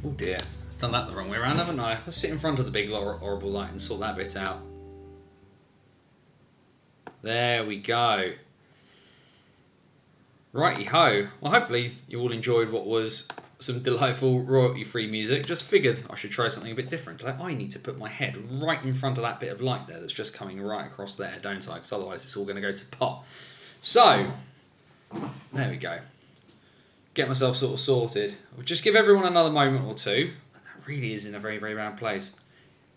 Oh dear, Done that the wrong way around, haven't I? Let's sit in front of the big horrible light and sort that bit out. There we go. Righty-ho. Well, hopefully you all enjoyed what was some delightful royalty-free music. Just figured I should try something a bit different. Like, I need to put my head right in front of that bit of light there that's just coming right across there, don't I? Because otherwise it's all going to go to pot. So, there we go. Get myself sort of sorted. I'll just give everyone another moment or two. That really is in a very, very bad place.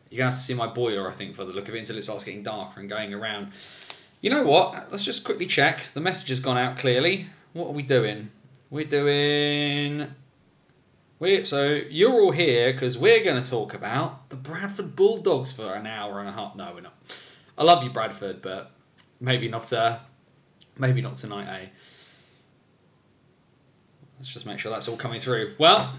You're going to have to see my boiler, I think, for the look of it, until it starts getting darker and going around. You know what? Let's just quickly check. The message has gone out clearly. What are we doing? So you're all here because we're going to talk about the Bradford Bulldogs for an hour and a half. No, we're not. I love you, Bradford, but maybe not tonight, eh? Let's just make sure that's all coming through. Well,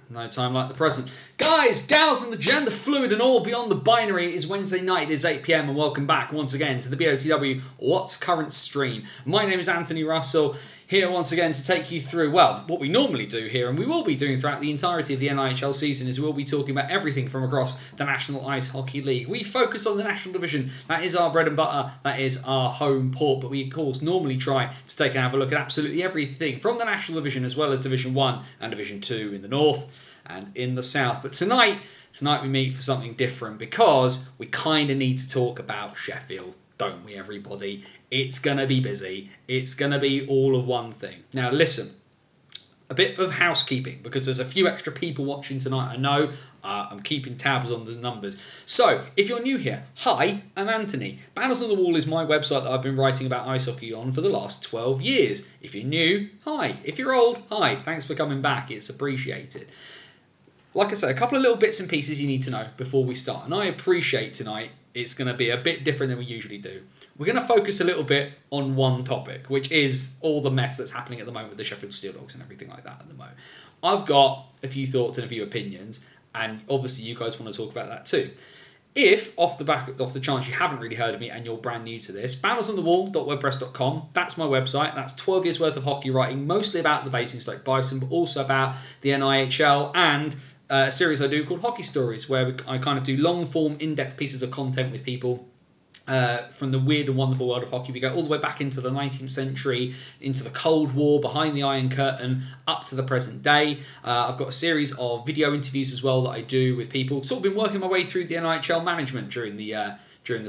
no time like the present. Guys, gals, and the gender fluid and all beyond the binary, it is Wednesday night, it is 8 PM, and welcome back once again to the BOTW What's Current stream. My name is Anthony Russell, here once again to take you through, well, what we normally do here, and we will be doing throughout the entirety of the NIHL season, is we'll be talking about everything from across the National Ice Hockey League. We focus on the National Division, that is our bread and butter, that is our home port, but we of course normally try to take and have a look at absolutely everything from the National Division as well as Division 1 and Division 2 in the north and in the south. But tonight we meet for something different because we kind of need to talk about Sheffield, don't we, everybody? It's going to be busy. It's going to be all of one thing. Now, listen, a bit of housekeeping because there's a few extra people watching tonight. I know I'm keeping tabs on the numbers. So, if you're new here, hi, I'm Anthony. Banners on the Wall is my website that I've been writing about ice hockey on for the last 12 years. If you're new, hi. If you're old, hi. Thanks for coming back. It's appreciated. Like I said, a couple of little bits and pieces you need to know before we start. And I appreciate tonight it's going to be a bit different than we usually do. We're going to focus a little bit on one topic, which is all the mess that's happening at the moment with the Sheffield Steeldogs and everything like that at the moment. I've got a few thoughts and a few opinions, and obviously you guys want to talk about that too. If, off the chance you haven't really heard of me and you're brand new to this, bannersonthewall.wordpress.com, that's my website. That's 12 years worth of hockey writing, mostly about the Basingstoke Bison, but also about the NIHL and a series I do called Hockey Stories, where I kind of do long-form, in-depth pieces of content with people from the weird and wonderful world of hockey. We go all the way back into the 19th century, into the Cold War, behind the Iron Curtain, up to the present day. I've got a series of video interviews as well that I do with people. Sort of been working my way through the NIHL management during the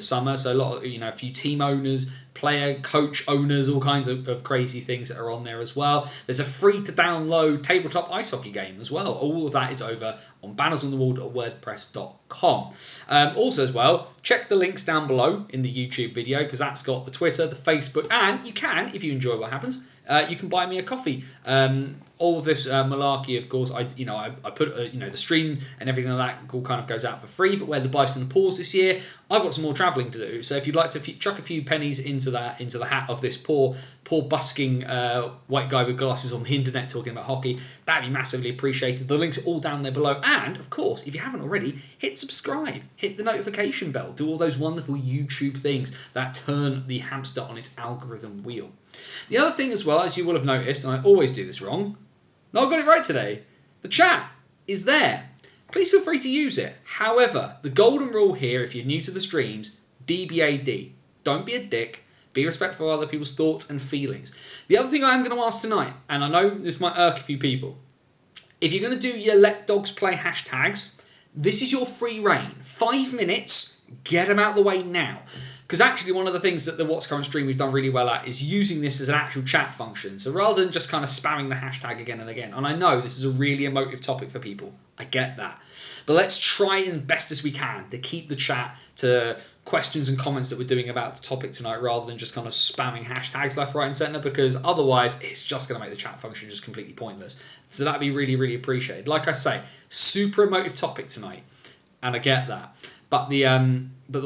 summer. So a lot of, a few team owners, player, coach owners, all kinds of crazy things that are on there as well. There's a free to download tabletop ice hockey game as well. All of that is over on bannersonthewall.wordpress.com. Also as well, check the links down below in the YouTube video because that's got the Twitter, the Facebook, and you can, if you enjoy what happens, you can buy me a coffee. All of this malarkey, of course, I put the stream and everything like that all kind of goes out for free. But where the Bison pause this year, I've got some more travelling to do. So if you'd like to chuck a few pennies into the hat of this poor busking white guy with glasses on the internet talking about hockey, that'd be massively appreciated. The links are all down there below. And of course, if you haven't already, hit subscribe, hit the notification bell, do all those wonderful YouTube things that turn the hamster on its algorithm wheel. The other thing as well, as you will have noticed, and I always do this wrong, no, I got it right today. The chat is there. Please feel free to use it. However, the golden rule here, if you're new to the streams, DBAD. Don't be a dick. Be respectful of other people's thoughts and feelings. The other thing I am going to ask tonight, and I know this might irk a few people, if you're going to do your Let Dogs Play hashtags, this is your free reign. 5 minutes, get them out of the way now. Because actually one of the things that the What's Current stream we've done really well at is using this as an actual chat function. So rather than just kind of spamming the hashtag again and again, and I know this is a really emotive topic for people, I get that. But let's try as best as we can to keep the chat to questions and comments that we're doing about the topic tonight rather than just kind of spamming hashtags left, right and centre, because otherwise it's just going to make the chat function just completely pointless. So that'd be really, really appreciated. Like I say, super emotive topic tonight, and I get that. But the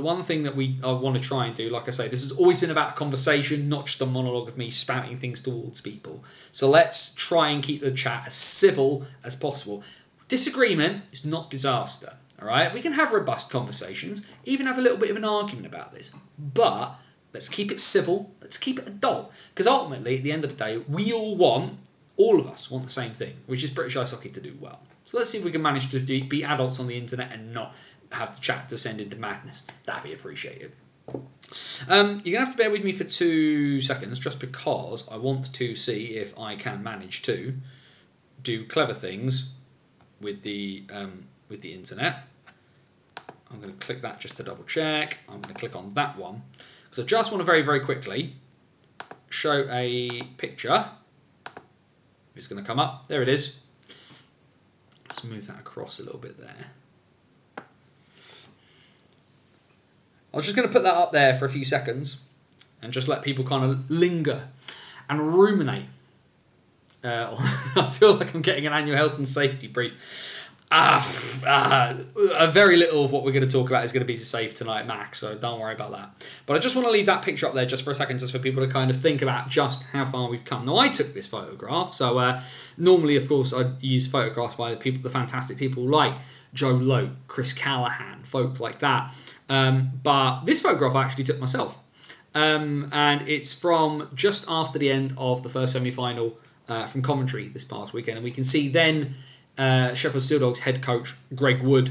one thing that I want to try and do, like I say, this has always been about a conversation, not just a monologue of me spouting things towards people. So let's try and keep the chat as civil as possible. Disagreement is not disaster, all right? We can have robust conversations, even have a little bit of an argument about this. But let's keep it civil, let's keep it adult. Because ultimately, at the end of the day, we all want All of us want the same thing, which is British ice hockey to do well. So let's see if we can manage to be adults on the internet and not have the chat descend into madness. That'd be appreciated. You're going to have to bear with me for 2 seconds, just because I want to see if I can manage to do clever things with the internet. I'm going to click that just to double check. I'm going to click on that one because I just want to very, very quickly show a picture. It's going to come up. There it is. Let's move that across a little bit there. I was just going to put that up there for a few seconds and just let people kind of linger and ruminate. I feel like I'm getting an annual health and safety brief. Very little of what we're going to talk about is going to be safe tonight, Max, so don't worry about that. But I just want to leave that picture up there just for a second, just for people to kind of think about just how far we've come. Now, I took this photograph, so normally, of course, I'd use photographs by the fantastic people like Joe Lote, Chris Callahan, folks like that. But this photograph I actually took myself. And it's from just after the end of the first semi-final from Coventry this past weekend. And we can see then Sheffield Steeldogs head coach Greg Wood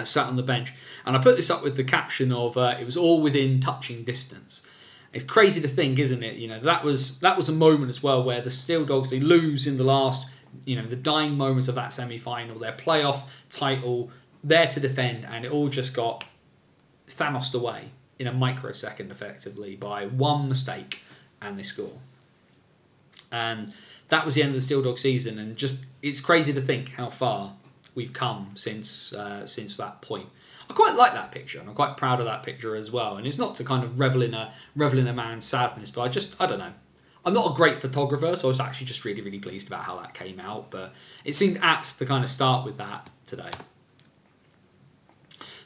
sat on the bench. And I put this up with the caption of it was all within touching distance. It's crazy to think, isn't it? You know, that was a moment as well where the Steeldogs, they lose in the last, the dying moments of that semi-final, their playoff title, there to defend, and it all just got Thanos'd away in a microsecond, effectively, by one mistake, and they score. And that was the end of the Steeldog season, and just it's crazy to think how far we've come since that point. I quite like that picture, and I'm quite proud of that picture as well. And it's not to kind of revel in a man's sadness, but I don't know. I'm not a great photographer, so I was actually just really, really pleased about how that came out. But it seemed apt to kind of start with that today.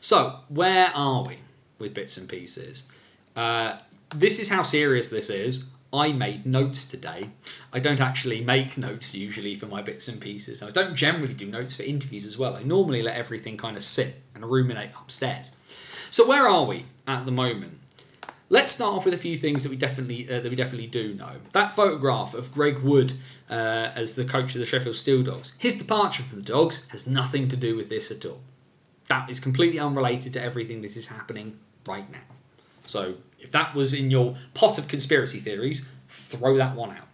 So, where are we with bits and pieces? This is how serious this is. I made notes today. I don't actually make notes usually for my bits and pieces. I don't generally do notes for interviews as well. I normally let everything kind of sit and ruminate upstairs. So where are we at the moment? Let's start off with a few things that we definitely do know. That photograph of Greg Wood as the coach of the Sheffield Steeldogs, his departure from the Dogs has nothing to do with this at all. That is completely unrelated to everything that is happening right now. So if that was in your pot of conspiracy theories, throw that one out.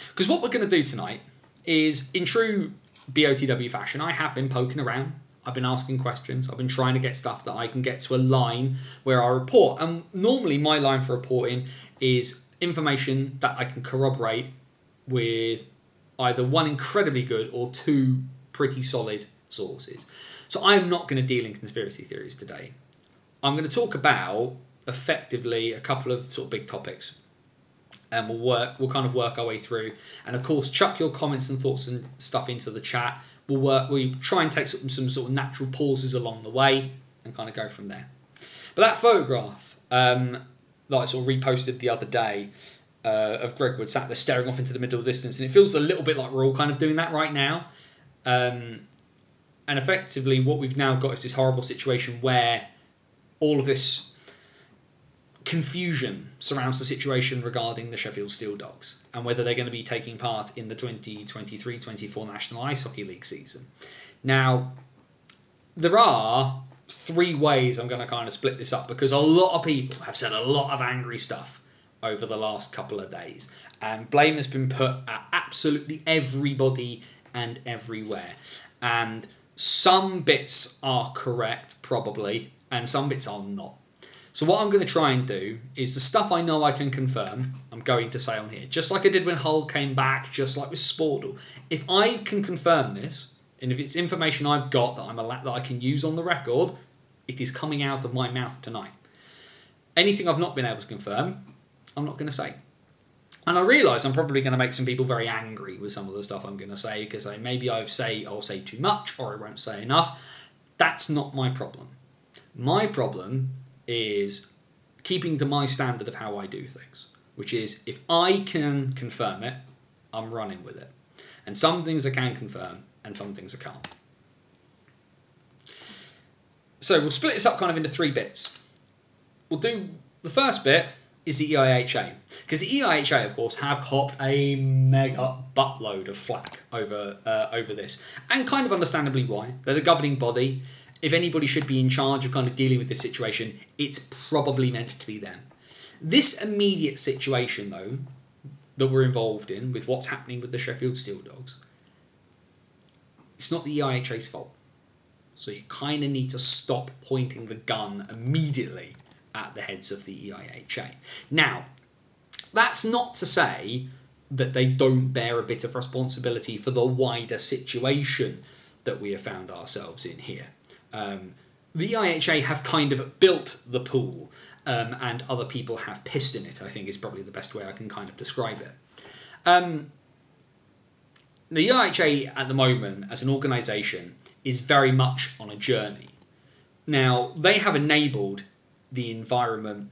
Because what we're going to do tonight is, in true BOTW fashion, I have been poking around. I've been asking questions. I've been trying to get stuff that I can get to a line where I report. And normally my line for reporting is information that I can corroborate with either one incredibly good or two pretty solid sources. So I'm not going to deal in conspiracy theories today. I'm going to talk about effectively a couple of sort of big topics, and we'll kind of work our way through. And of course, chuck your comments and thoughts and stuff into the chat. We try and take some sort of natural pauses along the way and kind of go from there. But that photograph that I sort of reposted the other day of Greg Wood sat there staring off into the middle distance, and it feels a little bit like we're all kind of doing that right now. And effectively, what we've now got is this horrible situation where all of this confusion surrounds the situation regarding the Sheffield Steeldogs and whether they're going to be taking part in the 2023-24 National Ice Hockey League season. Now, there are 3 ways I'm going to kind of split this up, because a lot of people have said a lot of angry stuff over the last couple of days, and blame has been put at absolutely everybody and everywhere. And some bits are correct, probably, and some bits are not. So what I'm going to try and do is the stuff I know I can confirm, I'm going to say on here. Just like I did when Hull came back, just like with Spordle. If I can confirm this, and if it's information I've got that I can use on the record, it is coming out of my mouth tonight. Anything I've not been able to confirm, I'm not going to say. And I realise I'm probably going to make some people very angry with some of the stuff I'm going to say, because maybe I'll say too much or I won't say enough. That's not my problem. My problem is keeping to my standard of how I do things, which is if I can confirm it, I'm running with it. And some things I can confirm and some things I can't. So we'll split this up kind of into 3 bits. We'll do the first bit is the EIHA. Because the EIHA, of course, have copped a mega buttload of flack over this. And kind of understandably why. They're the governing body. If anybody should be in charge of kind of dealing with this situation, it's probably meant to be them. This immediate situation, though, that we're involved in, with what's happening with the Sheffield Steel Dogs, it's not the EIHA's fault. So you kind of need to stop pointing the gun immediately at the heads of the EIHA. Now, that's not to say that they don't bear a bit of responsibility for the wider situation that we have found ourselves in here. The EIHA have kind of built the pool, and other people have pissed in it, I think is probably the best way I can kind of describe it. The EIHA at the moment, as an organisation, is very much on a journey. Now, they have enabled the environment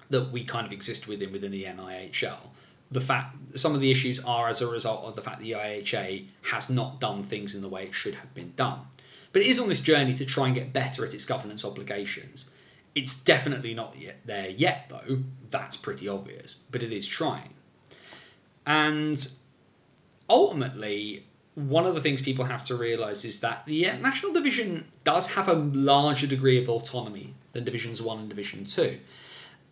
that we kind of exist within the NIHL. The fact some of the issues are as a result of the fact the EIHA has not done things in the way it should have been done. But it is on this journey to try and get better at its governance obligations. It's definitely not there yet, though. That's pretty obvious. But it is trying. And ultimately, one of the things people have to realise is that the National Division does have a larger degree of autonomy than Divisions 1 and Division 2.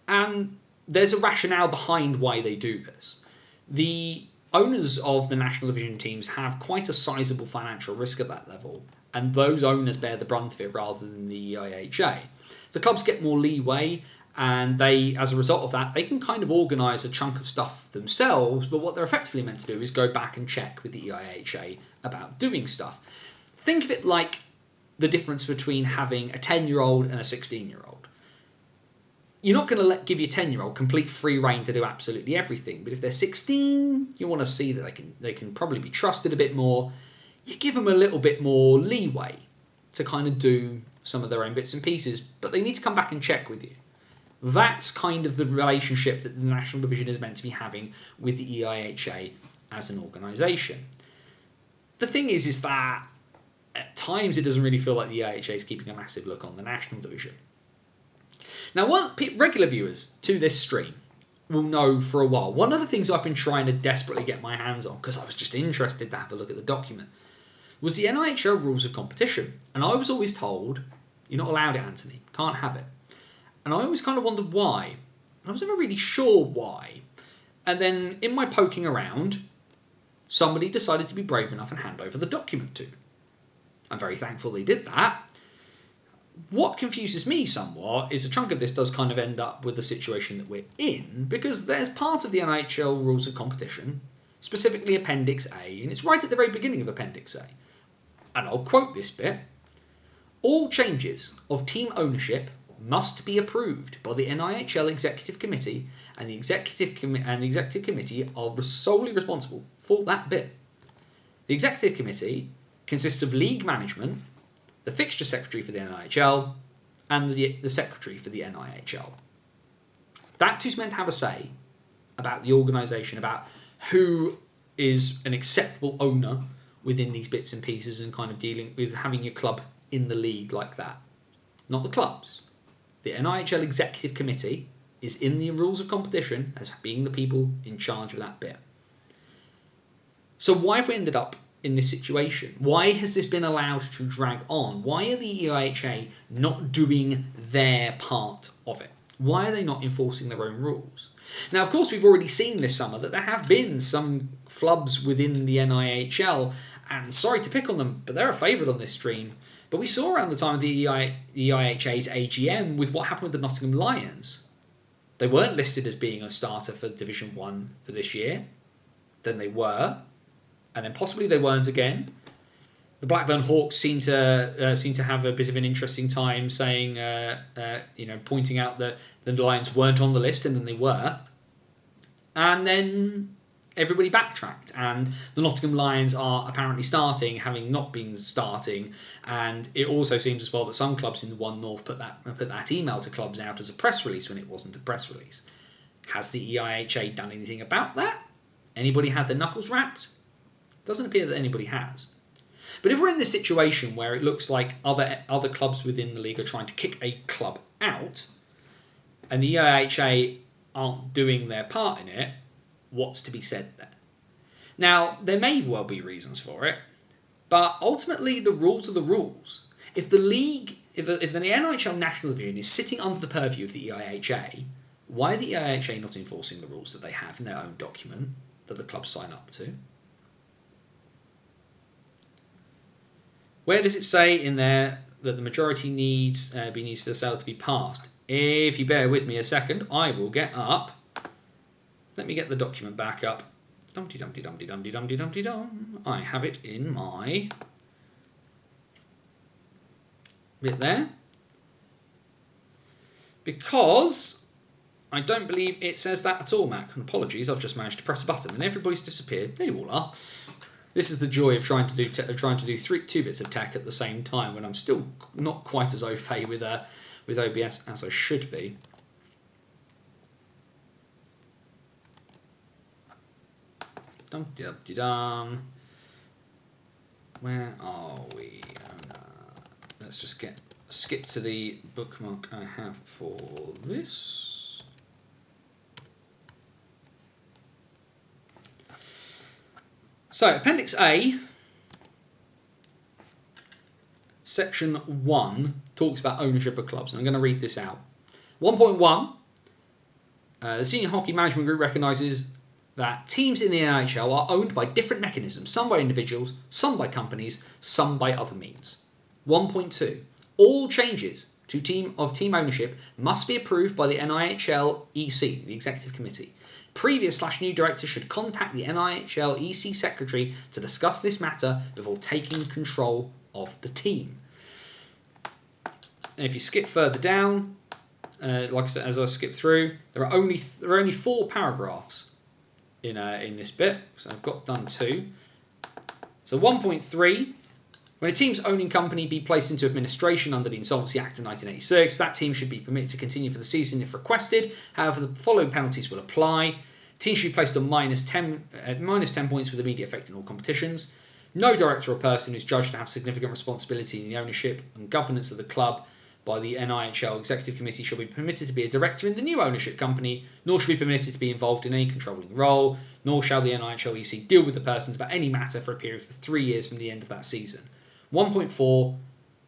And there's a rationale behind why they do this. The owners of the National Division teams have quite a sizable financial risk at that level, and those owners bear the brunt of it rather than the EIHA. The clubs get more leeway, and they, as a result of that, they can kind of organise a chunk of stuff themselves, but what they're effectively meant to do is go back and check with the EIHA about doing stuff. Think of it like the difference between having a 10-year-old and a 16-year-old. You're not going to give your 10-year-old complete free rein to do absolutely everything, but if they're 16, you want to see that they can probably be trusted a bit more. You give them a little bit more leeway to kind of do some of their own bits and pieces, but they need to come back and check with you. That's kind of the relationship that the National Division is meant to be having with the EIHA as an organisation. The thing is that at times it doesn't really feel like the EIHA is keeping a massive look on the National Division. Now, regular viewers to this stream will know for a while, one of the things I've been trying to desperately get my hands on, because I was just interested to have a look at the document, was the NIHL rules of competition. And I was always told, you're not allowed it, Anthony, can't have it. And I always kind of wondered why. And I was never really sure why. And then in my poking around, somebody decided to be brave enough and hand over the document to me. I'm very thankful they did that. What confuses me somewhat is a chunk of this does kind of end up with the situation that we're in, because there's part of the NIHL rules of competition, specifically Appendix A, and it's right at the very beginning of Appendix A. And I'll quote this bit. All changes of team ownership must be approved by the NIHL Executive Committee, and the Executive Committee are solely responsible for that bit. The Executive Committee consists of league management, the fixture secretary for the NIHL, and the secretary for the NIHL. That's who's meant to have a say about the organisation, about who is an acceptable owner within these bits and pieces, and kind of dealing with having your club in the league like that. Not the clubs. The NIHL Executive Committee is in the rules of competition as being the people in charge of that bit. So why have we ended up in this situation? Why has this been allowed to drag on? Why are the EIHA not doing their part of it? Why are they not enforcing their own rules? Now, of course, we've already seen this summer that there have been some flubs within the NIHL, and sorry to pick on them, but they're a favourite on this stream. But we saw around the time of the EIHA's AGM with what happened with the Nottingham Lions. They weren't listed as being a starter for Division 1 for this year. Then they were. And then possibly they weren't again. The Blackburn Hawks seem to have a bit of an interesting time saying, pointing out that the Lions weren't on the list, and then they were. And then everybody backtracked, and the Nottingham Lions are apparently starting, having not been starting. And it also seems as well that some clubs in the One North put that email to clubs out as a press release when it wasn't a press release. Has the EIHA done anything about that? Anybody had their knuckles wrapped? Doesn't appear that anybody has. But if we're in this situation where it looks like other clubs within the league are trying to kick a club out, and the EIHA aren't doing their part in it, what's to be said there? Now, there may well be reasons for it, but ultimately the rules are the rules. If the league, if the NHL National Division is sitting under the purview of the EIHA, why are the EIHA not enforcing the rules that they have in their own document that the clubs sign up to? Where does it say in there that the majority needs for the sale to be passed? If you bear with me a second, I will get up. Let me get the document back up. Dumpty dumpty dumpty dumpty dumpty dumpty dum. I have it in my bit there. Because I don't believe it says that at all, Mac. And apologies, I've just managed to press a button and everybody's disappeared. There you all are. This is the joy of trying to do two bits of tech at the same time when I'm still not quite as au fait with OBS as I should be. Dum-de-dum-de-dum. Where are we? Let's just skip to the bookmark I have for this. So, Appendix A, Section 1, talks about ownership of clubs, and I'm going to read this out. 1.1, the Senior Hockey Management Group recognises that teams in the NHL are owned by different mechanisms, some by individuals, some by companies, some by other means. 1.2, all changes to team ownership must be approved by the NIHL EC, the Executive Committee. Previous/new directors should contact the NIHL EC Secretary to discuss this matter before taking control of the team. And if you skip further down, like I said, as I skip through, there are only 4 paragraphs in this bit, so I've got done 2. So 1.3, when a team's owning company be placed into administration under the Insolvency Act of 1986, that team should be permitted to continue for the season if requested. However, the following penalties will apply. Teams should be placed on minus 10 points with immediate effect in all competitions. No director or person who's judged to have significant responsibility in the ownership and governance of the club by the NIHL Executive Committee shall be permitted to be a director in the new ownership company, nor shall be permitted to be involved in any controlling role, nor shall the NIHL EC deal with the persons about any matter for a period of 3 years from the end of that season. 1.4,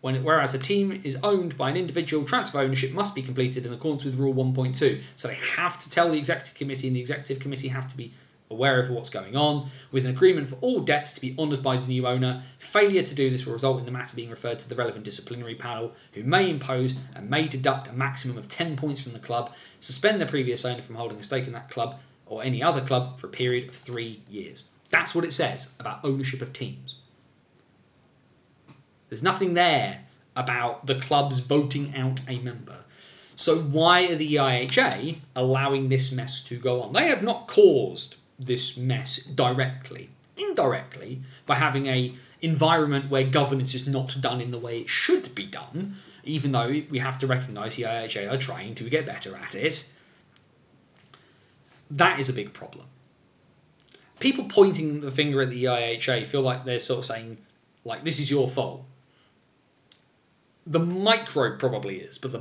whereas a team is owned by an individual, transfer ownership must be completed in accordance with Rule 1.2. So they have to tell the Executive Committee, and the Executive Committee have to be aware of what's going on, with an agreement for all debts to be honoured by the new owner. Failure to do this will result in the matter being referred to the relevant disciplinary panel, who may impose and may deduct a maximum of 10 points from the club, suspend the previous owner from holding a stake in that club or any other club for a period of 3 years. That's what it says about ownership of teams. There's nothing there about the clubs voting out a member. So why are the EIHA allowing this mess to go on? They have not caused this mess directly. Indirectly, by having a environment where governance is not done in the way it should be done, even though we have to recognise the EIHA are trying to get better at it. That is a big problem. People pointing the finger at the EIHA feel like they're sort of saying, like, this is your fault. The micro probably is, but the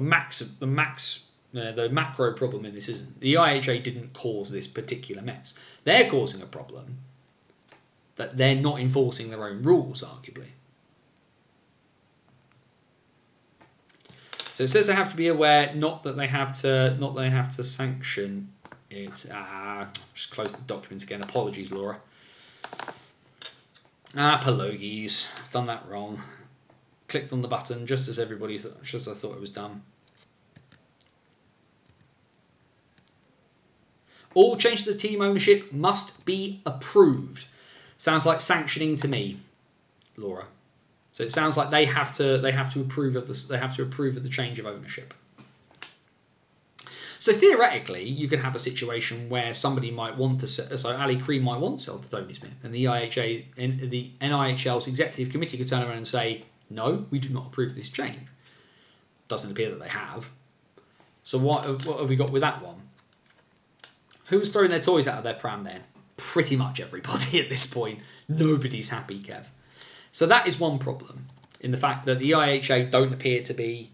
macro problem in this isn't. The IHA didn't cause this particular mess. They're causing a problem that they're not enforcing their own rules, arguably. So it says they have to be aware, not that they have to sanction it. I've just closed the document again. Apologies, Laura. Apologies. I've done that wrong. Clicked on the button just as I thought it was done. All changes to team ownership must be approved. Sounds like sanctioning to me, Laura. So it sounds like they have to approve of the change of ownership. So theoretically, you could have a situation where somebody might want to sell. So Ali Cream might want to sell to Tony Smith, and the NIHL's executive committee could turn around and say, "No, we do not approve this change." Doesn't appear that they have. So what have we got with that one? Who's throwing their toys out of their pram then? Pretty much everybody at this point. Nobody's happy, Kev. So that is one problem, in the fact that the IHA don't appear to be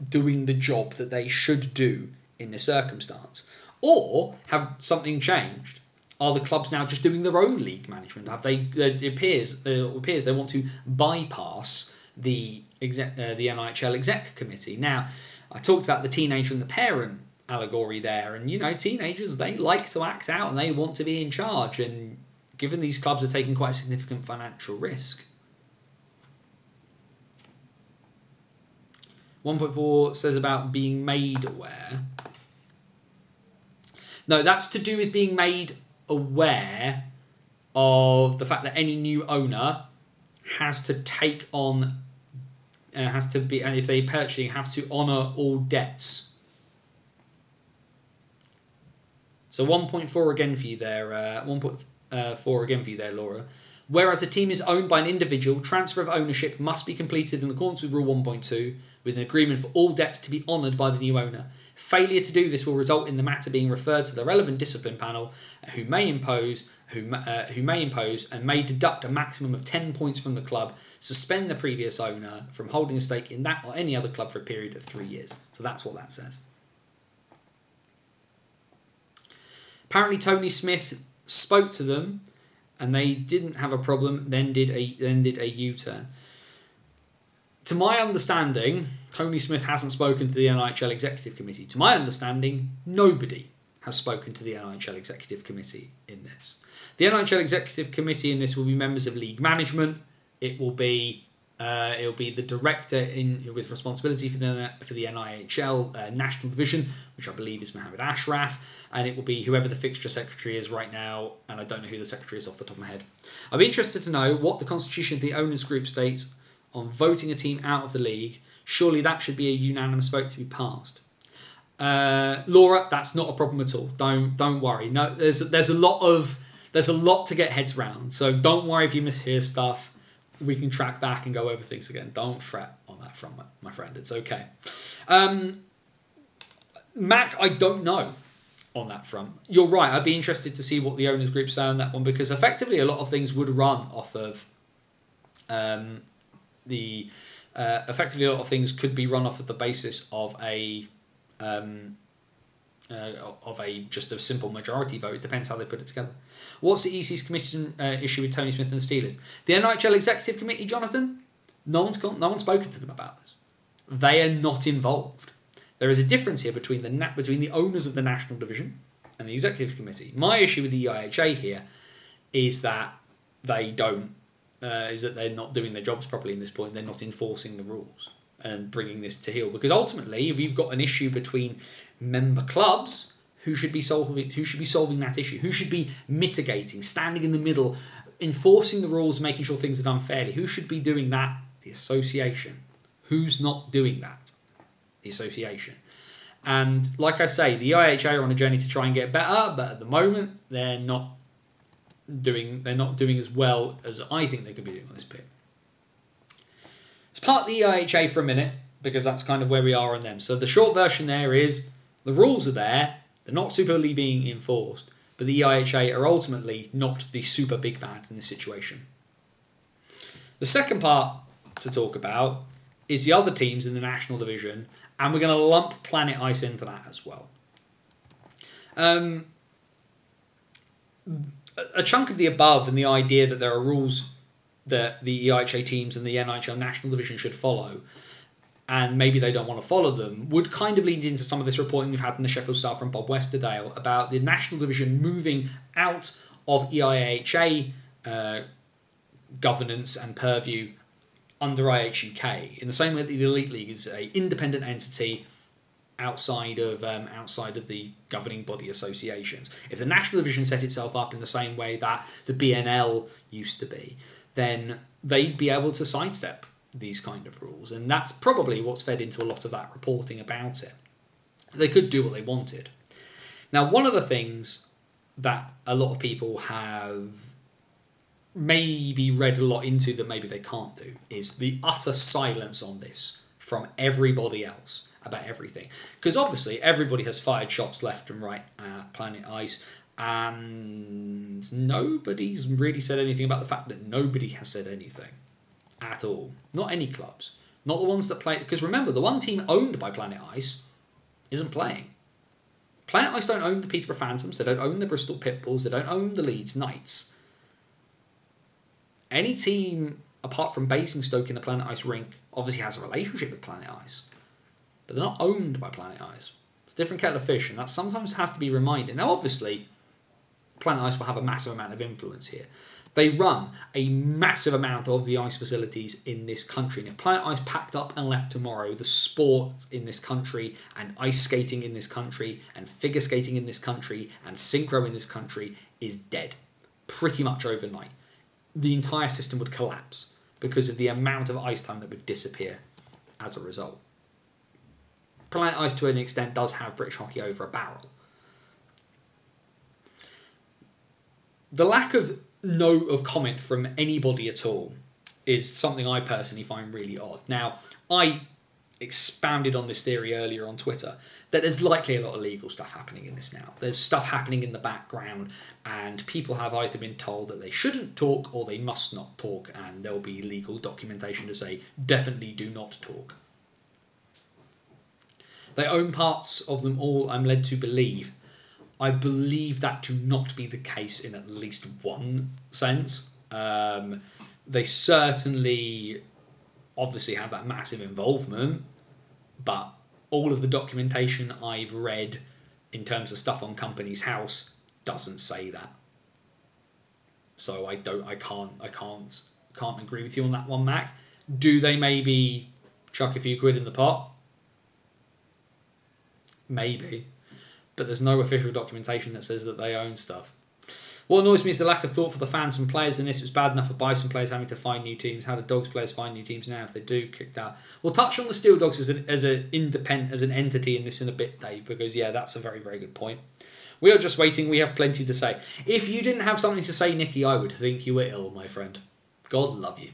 doing the job that they should do in this circumstance. Or have something changed? Are the clubs now just doing their own league management? Have they? It appears they want to bypass the NIHL exec committee. Now, I talked about the teenager and the parent allegory there, and teenagers, they like to act out and they want to be in charge. And given these clubs are taking quite a significant financial risk. 1.4 says about being made aware. No, that's to do with being made aware of the fact that any new owner has to take on, has to be, and if they're purchasing, have to honour all debts. So 1.4 again for you there. 1.4 again for you there, Laura. Whereas a team is owned by an individual, transfer of ownership must be completed in accordance with Rule 1.2 with an agreement for all debts to be honoured by the new owner. Failure to do this will result in the matter being referred to the relevant discipline panel, who may impose and may deduct a maximum of 10 points from the club, suspend the previous owner from holding a stake in that or any other club for a period of 3 years. So that's what that says. Apparently Tony Smith spoke to them and they didn't have a problem, then did a U-turn. To my understanding, Tony Smith hasn't spoken to the NIHL Executive Committee. To my understanding, nobody has spoken to the NIHL Executive Committee in this. The NIHL Executive Committee in this will be members of league management. It'll be the director with responsibility for the NIHL national division, which I believe is Mohammed Ashraf, and it will be whoever the fixture secretary is right now, and I don't know who the secretary is off the top of my head. I'd be interested to know what the constitution of the owners group states on voting a team out of the league. Surely that should be a unanimous vote to be passed. Laura, that's not a problem at all. Don't worry. No, there's a lot to get heads around. So don't worry if you mishear stuff. We can track back and go over things again. Don't fret on that front, my friend. It's okay. Mac, I don't know on that front. You're right. I'd be interested to see what the owners group say on that one, because effectively a lot of things would run off of effectively a lot of things could be run off of the basis of just a simple majority vote. It depends how they put it together. What's the EC's commission issue with Tony Smith and the Steelers? The NIHL Executive Committee, Jonathan, no one's spoken to them about this. They are not involved. There is a difference here between the owners of the national division and the executive committee. My issue with the EIHA here is that they're not doing their jobs properly in this point. They're not enforcing the rules and bringing this to heel. Because ultimately, if you've got an issue between member clubs, who should be solving that issue? Who should be mitigating, standing in the middle, enforcing the rules, making sure things are done fairly? Who should be doing that? The association. Who's not doing that? The association. And like I say, the IHA are on a journey to try and get better, but at the moment they're not doing as well as I think they could be doing on this bit. Let's part the IHA for a minute, because that's kind of where we are on them. So the short version there is the rules are there, they're not superly being enforced, but the EIHA are ultimately not the super big bad in this situation. The second part to talk about is the other teams in the national division, and we're going to lump Planet Ice into that as well. A chunk of the above and the idea that there are rules that the EIHA teams and the NIHL national division should follow, and maybe they don't want to follow them, would kind of lead into some of this reporting we've had in the Sheffield Star from Bob Westerdale about the national division moving out of EIHA governance and purview under IHUK, in the same way that the Elite League is an independent entity outside of the governing body associations. If the national division set itself up in the same way that the BNL used to be, then they'd be able to sidestep these kind of rules, and that's probably what's fed into a lot of that reporting about it. They could do what they wanted. Now, one of the things that a lot of people have maybe read a lot into that maybe they can't do is the utter silence on this from everybody else about everything. Because obviously everybody has fired shots left and right at Planet Ice, and nobody's really said anything about the fact that nobody has said anything at all. Not any clubs. Not the ones that play. Because remember, the one team owned by Planet Ice isn't playing. Planet Ice don't own the Peterborough Phantoms, they don't own the Bristol Pitbulls, they don't own the Leeds Knights. Any team, apart from Basingstoke in the Planet Ice rink, obviously has a relationship with Planet Ice. But they're not owned by Planet Ice. It's a different kettle of fish, and that sometimes has to be reminded. Now, obviously, Planet Ice will have a massive amount of influence here. They run a massive amount of the ice facilities in this country. And if Planet Ice packed up and left tomorrow, the sport in this country, and ice skating in this country, and figure skating in this country, and synchro in this country is dead. Pretty much overnight. The entire system would collapse because of the amount of ice time that would disappear as a result. Planet Ice, to an extent, does have British hockey over a barrel. The lack of note of comment from anybody at all is something I personally find really odd. Now, I expounded on this theory earlier on Twitter, that there's likely a lot of legal stuff happening in this now. There's stuff happening in the background, and people have either been told that they shouldn't talk or they must not talk, and there'll be legal documentation to say, definitely do not talk. They own parts of them all, I'm led to believe. I believe that to not be the case in at least one sense. They certainly obviously have that massive involvement, but all of the documentation I've read in terms of stuff on Companies House doesn't say that. So I can't agree with you on that one, Mac. Do they maybe chuck a few quid in the pot? Maybe. But there's no official documentation that says that they own stuff. What annoys me is the lack of thought for the fans and players in this. It was bad enough for Bison players having to find new teams. How do Dogs players find new teams now if they do kicked out? We'll touch on the Steel Dogs as an independent, as an entity in this in a bit, Dave, because yeah, that's a very, very good point. We are just waiting. We have plenty to say. If you didn't have something to say, Nicky, I would think you were ill, my friend. God love you.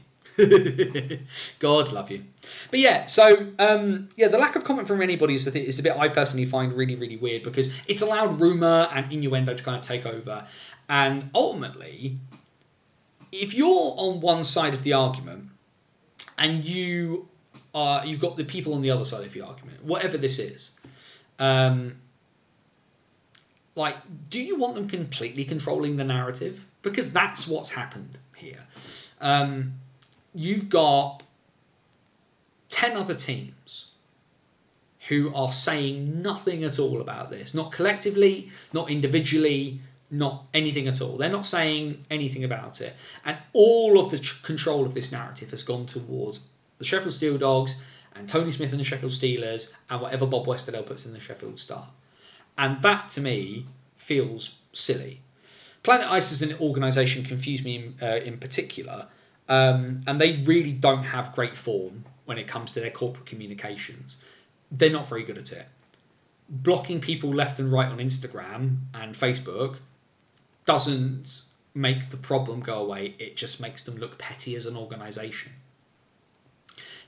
God love you. But yeah, so the lack of comment from anybody is a bit I personally find really, really weird, because it's allowed rumour and innuendo to kind of take over. And ultimately, if you're on one side of the argument and you've got the people on the other side of the argument, whatever this is, do you want them completely controlling the narrative? Because that's what's happened here. You've got 10 other teams who are saying nothing at all about this. Not collectively, not individually, not anything at all. They're not saying anything about it. And all of the control of this narrative has gone towards the Sheffield Steel Dogs and Tony Smith and the Sheffield Steelers and whatever Bob Westerdale puts in the Sheffield Star. And that, to me, feels silly. Planet Ice as an organisation confused me in particular. And they really don't have great form when it comes to their corporate communications. They're not very good at it. Blocking people left and right on Instagram and Facebook doesn't make the problem go away. It just makes them look petty as an organisation.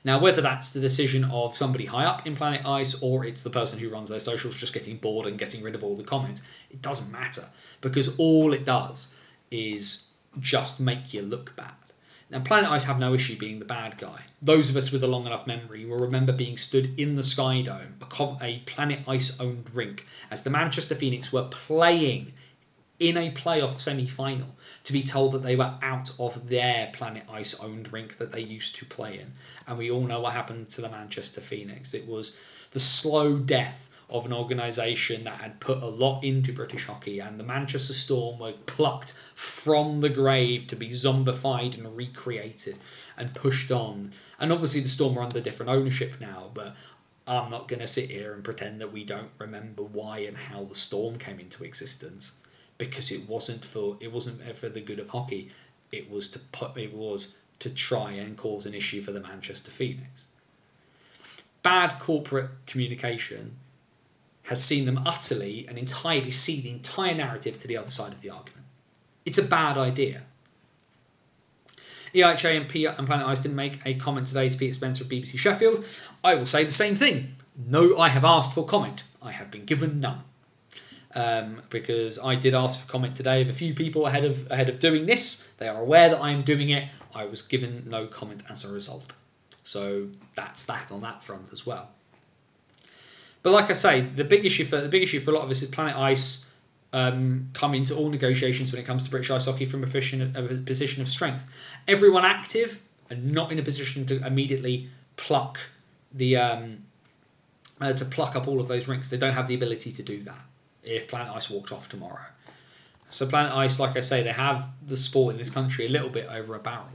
Now, whether that's the decision of somebody high up in Planet Ice or it's the person who runs their socials just getting bored and getting rid of all the comments, it doesn't matter, because all it does is just make you look bad. Now, Planet Ice have no issue being the bad guy. Those of us with a long enough memory will remember being stood in the Sky Dome, a Planet Ice-owned rink, as the Manchester Phoenix were playing in a playoff semi-final, to be told that they were out of their Planet Ice-owned rink that they used to play in. And we all know what happened to the Manchester Phoenix. It was the slow death of an organisation that had put a lot into British hockey, and the Manchester Storm were plucked from the grave to be zombified and recreated and pushed on. And obviously the Storm are under different ownership now, but I'm not going to sit here and pretend that we don't remember why and how the Storm came into existence, because it wasn't for the good of hockey. It was to try and cause an issue for the Manchester Phoenix. Bad corporate communication has seen them utterly and entirely see the entire narrative to the other side of the argument. It's a bad idea. EIHA and Planet Ice didn't make a comment today to Peter Spencer of BBC Sheffield. I will say the same thing. No, I have asked for comment. I have been given none. Because I did ask for comment today of a few people ahead of doing this. They are aware that I am doing it. I was given no comment as a result. So that's that on that front as well. But like I say, the big issue for a lot of us is Planet Ice come into all negotiations when it comes to British ice hockey from a position of strength. Everyone active and not in a position to immediately pluck the to pluck up all of those rinks. They don't have the ability to do that if Planet Ice walked off tomorrow. So Planet Ice, like I say, they have the sport in this country a little bit over a barrel.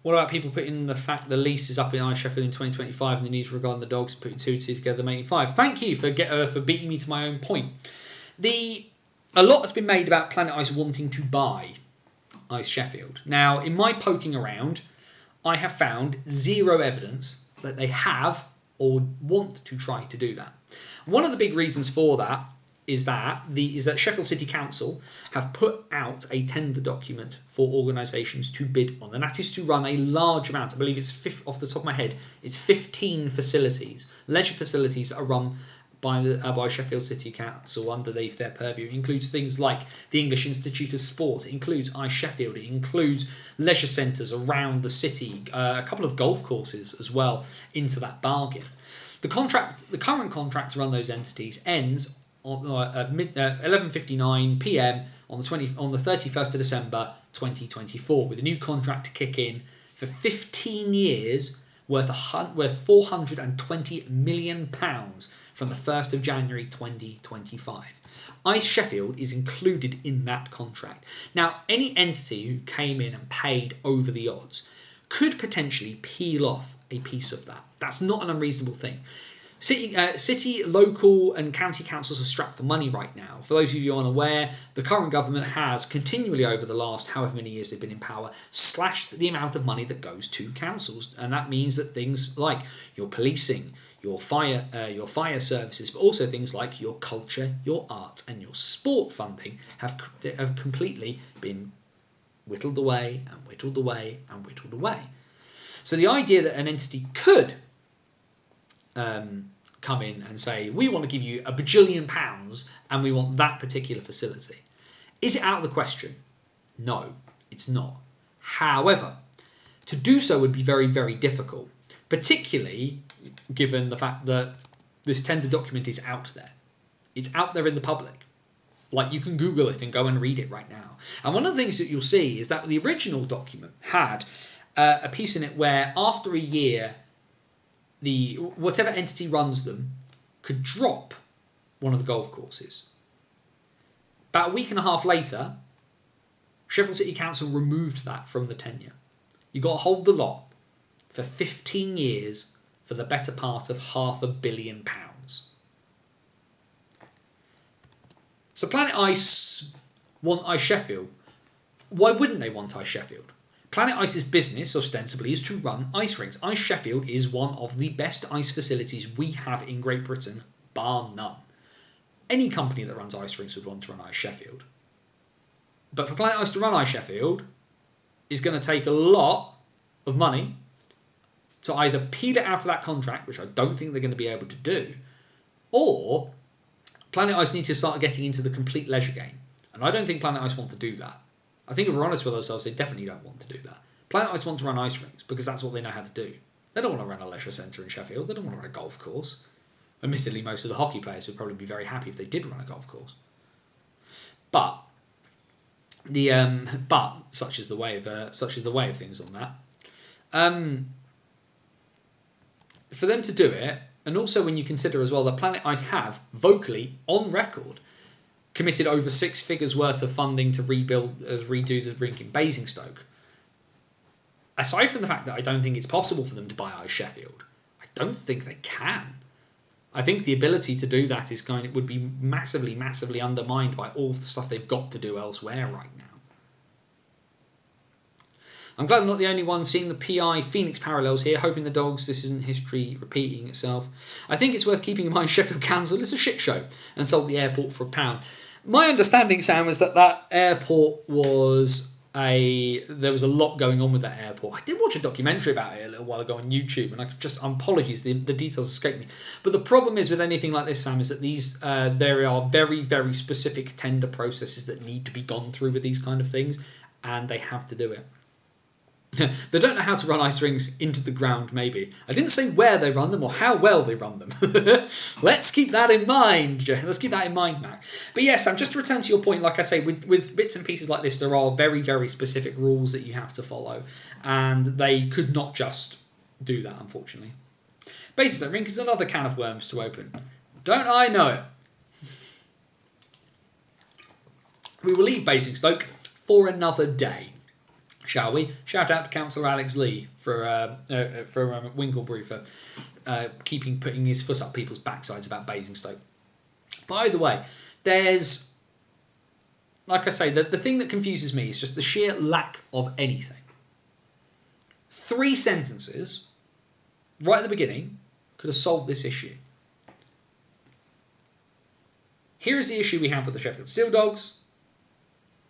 What about people putting the fact the lease is up in Ice Sheffield in 2025 and the need regarding the Dogs, putting 2 and 2 together making 5? Thank you for beating me to my own point. A lot has been made about Planet Ice wanting to buy Ice Sheffield. Now, in my poking around, I have found zero evidence that they have or want to try to do that. One of the big reasons for that is that Sheffield City Council have put out a tender document for organisations to bid on, and that is to run a large amount. I believe it's off the top of my head, it's 15 facilities, leisure facilities that are run by Sheffield City Council underneath their purview. It includes things like the English Institute of Sport, it includes Ice Sheffield, it includes leisure centres around the city, a couple of golf courses as well into that bargain. The current contract to run those entities ends on 11:59 p.m. on the 31st of December 2024, with a new contract to kick in for 15 years worth £420 million from the 1st of January 2025. Ice Sheffield is included in that contract. Now, any entity who came in and paid over the odds could potentially peel off a piece of that. That's not an unreasonable thing. City, local and county councils are strapped for money right now. For those of you unaware, the current government has continually over the last however many years they've been in power slashed the amount of money that goes to councils, and that means that things like your policing, your fire services, but also things like your culture, your arts and your sport funding have completely been whittled away and whittled away and whittled away. So the idea that an entity could come in and say, we want to give you £1 bajillion and we want that particular facility. Is it out of the question? No, it's not. However, to do so would be very, very difficult, particularly given the fact that this tender document is out there. It's out there in the public. Like, you can Google it and go and read it right now. And one of the things that you'll see is that the original document had a piece in it where after a year, whatever entity runs them could drop one of the golf courses. About a week and a half later, Sheffield City Council removed that from the tenure. You got to hold the lot for 15 years for the better part of £500 million. So Planet Ice want Ice Sheffield. Why wouldn't they want Ice Sheffield? Planet Ice's business, ostensibly, is to run ice rinks. Ice Sheffield is one of the best ice facilities we have in Great Britain, bar none. Any company that runs ice rinks would want to run Ice Sheffield. But for Planet Ice to run Ice Sheffield is going to take a lot of money to either peel it out of that contract, which I don't think they're going to be able to do, or Planet Ice need to start getting into the complete leisure game. And I don't think Planet Ice want to do that. I think if we're honest with ourselves, they definitely don't want to do that. Planet Ice want to run ice rinks because that's what they know how to do. They don't want to run a leisure centre in Sheffield. They don't want to run a golf course. Admittedly, most of the hockey players would probably be very happy if they did run a golf course. But such is the way of things on that. For them to do it, and also when you consider as well that Planet Ice have vocally on record committed over 6 figures worth of funding to redo the rink in Basingstoke. Aside from the fact that I don't think it's possible for them to buy Ice Sheffield, I don't think they can. I think the ability to do that would be massively, massively undermined by all the stuff they've got to do elsewhere right now. I'm glad I'm not the only one seeing the PI Phoenix parallels here, hoping the Dogs, this isn't history repeating itself. I think it's worth keeping in mind Sheffield Council is a shit show and sold the airport for £1. My understanding, Sam, was that airport was there was a lot going on with that airport. I did watch a documentary about it a little while ago on YouTube, and apologies, the details escape me. But the problem is with anything like this, Sam, is that there are very, very specific tender processes that need to be gone through with these kind of things, and they have to do it. They don't know how to run ice rinks into the ground, maybe. I didn't say where they run them or how well they run them. Let's keep that in mind. Let's keep that in mind, Mac. But yes, Sam, just to return to your point, like I say, with bits and pieces like this, there are very, very specific rules that you have to follow. And they could not just do that, unfortunately. Basically, rink is another can of worms to open. Don't I know it? We will leave Basingstoke for another day, shall we? Shout out to Councillor Alex Lee for Winklebury for putting his foot up people's backsides about Basingstoke. By the way, there's, like I say, the thing that confuses me is just the sheer lack of anything. 3 sentences, right at the beginning, could have solved this issue. Here is the issue we have with the Sheffield Steel Dogs.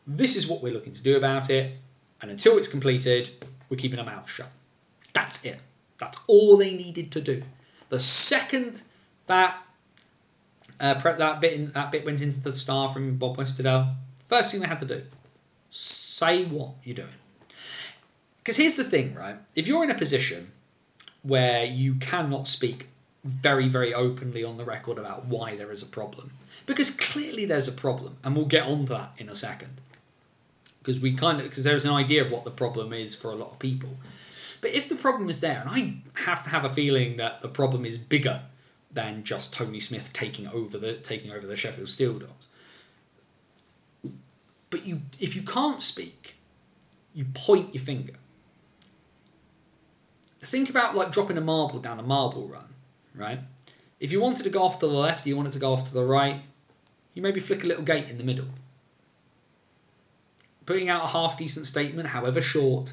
This is what we're looking to do about it. And until it's completed, we're keeping our mouth shut. That's it. That's all they needed to do. The second that that bit went into the Star from Bob Westerdahl, first thing they had to do, say what you're doing. Because here's the thing, right? If you're in a position where you cannot speak very, very openly on the record about why there is a problem, because clearly there's a problem, and we'll get on to that in a second, because there's an idea of what the problem is for a lot of people. But if the problem is there, and I have to have a feeling that the problem is bigger than just Tony Smith taking over the Sheffield Steel Dogs. But if you can't speak, you point your finger. Think about like dropping a marble down a marble run, right? If you wanted to go off to the left, you wanted to go off to the right, you maybe flick a little gate in the middle. Putting out a half-decent statement, however short,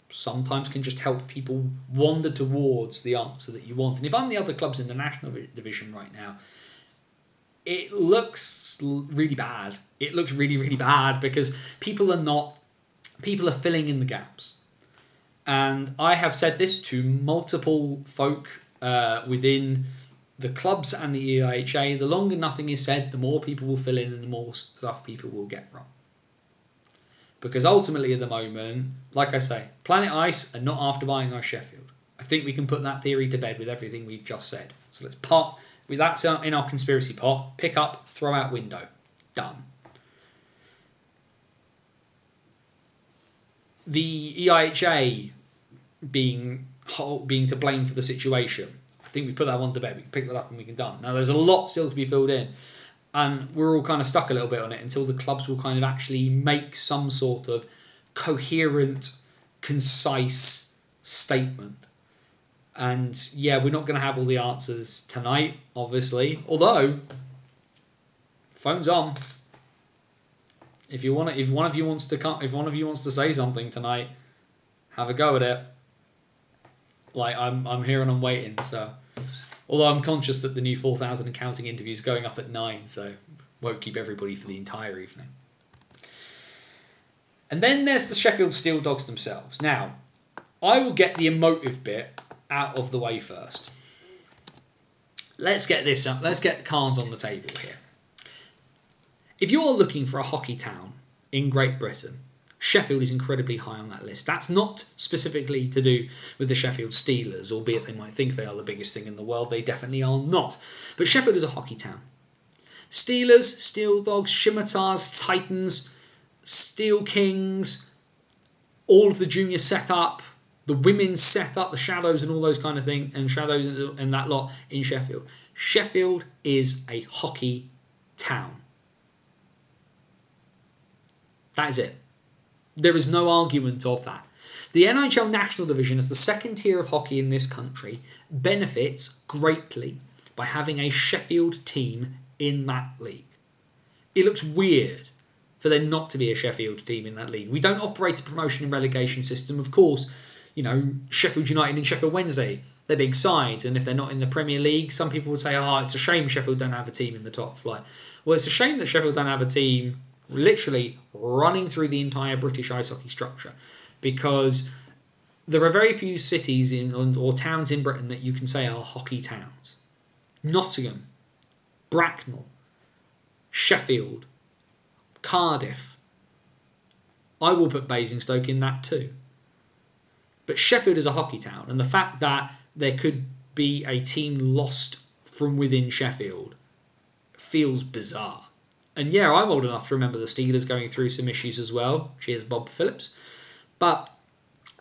sometimes can just help people wander towards the answer that you want. And if I'm the other clubs in the National Division right now, it looks really bad. It looks really, really bad because people are filling in the gaps. And I have said this to multiple folk within the clubs and the EIHA. The longer nothing is said, the more people will fill in and the more stuff people will get wrong. Because ultimately at the moment, like I say, Planet Ice are not after buying our Sheffield. I think we can put that theory to bed with everything we've just said. So let's that's in our conspiracy pot. Pick up, throw out window. Done. The EIHA being to blame for the situation, I think we put that one to bed. We can pick that up and we can done. Now there's a lot still to be filled in, and we're all kind of stuck a little bit on it until the clubs will kind of actually make some sort of coherent, concise statement. And yeah, we're not going to have all the answers tonight, obviously. Although, phone's on. If one of you wants to say something tonight, have a go at it. Like I'm here and I'm waiting. So, although I'm conscious that the new 4,000 and counting interview is going up at 9, so won't keep everybody for the entire evening. And then there's the Sheffield Steel Dogs themselves. Now, I will get the emotive bit out of the way first. Let's get this up. Let's get the cards on the table here. If you're looking for a hockey town in Great Britain, Sheffield is incredibly high on that list. That's not specifically to do with the Sheffield Steelers, albeit they might think they are the biggest thing in the world. They definitely are not. But Sheffield is a hockey town. Steelers, Steel Dogs, Scimitars, Titans, Steel Kings, all of the junior setup, the women's setup, the Shadows and all those kind of things, and Shadows and that lot in Sheffield. Sheffield is a hockey town. That is it. There is no argument of that. The NHL National Division, as the second tier of hockey in this country, benefits greatly by having a Sheffield team in that league. It looks weird for there not to be a Sheffield team in that league. We don't operate a promotion and relegation system. Of course, you know, Sheffield United and Sheffield Wednesday, they're big sides, and if they're not in the Premier League, some people would say, oh, it's a shame Sheffield don't have a team in the top flight. Well, it's a shame that Sheffield don't have a team literally running through the entire British ice hockey structure, because there are very few cities or towns in Britain that you can say are hockey towns. Nottingham, Bracknell, Sheffield, Cardiff. I will put Basingstoke in that too. But Sheffield is a hockey town, and the fact that there could be a team lost from within Sheffield feels bizarre. And yeah, I'm old enough to remember the Steelers going through some issues as well. Cheers, Bob Phillips. But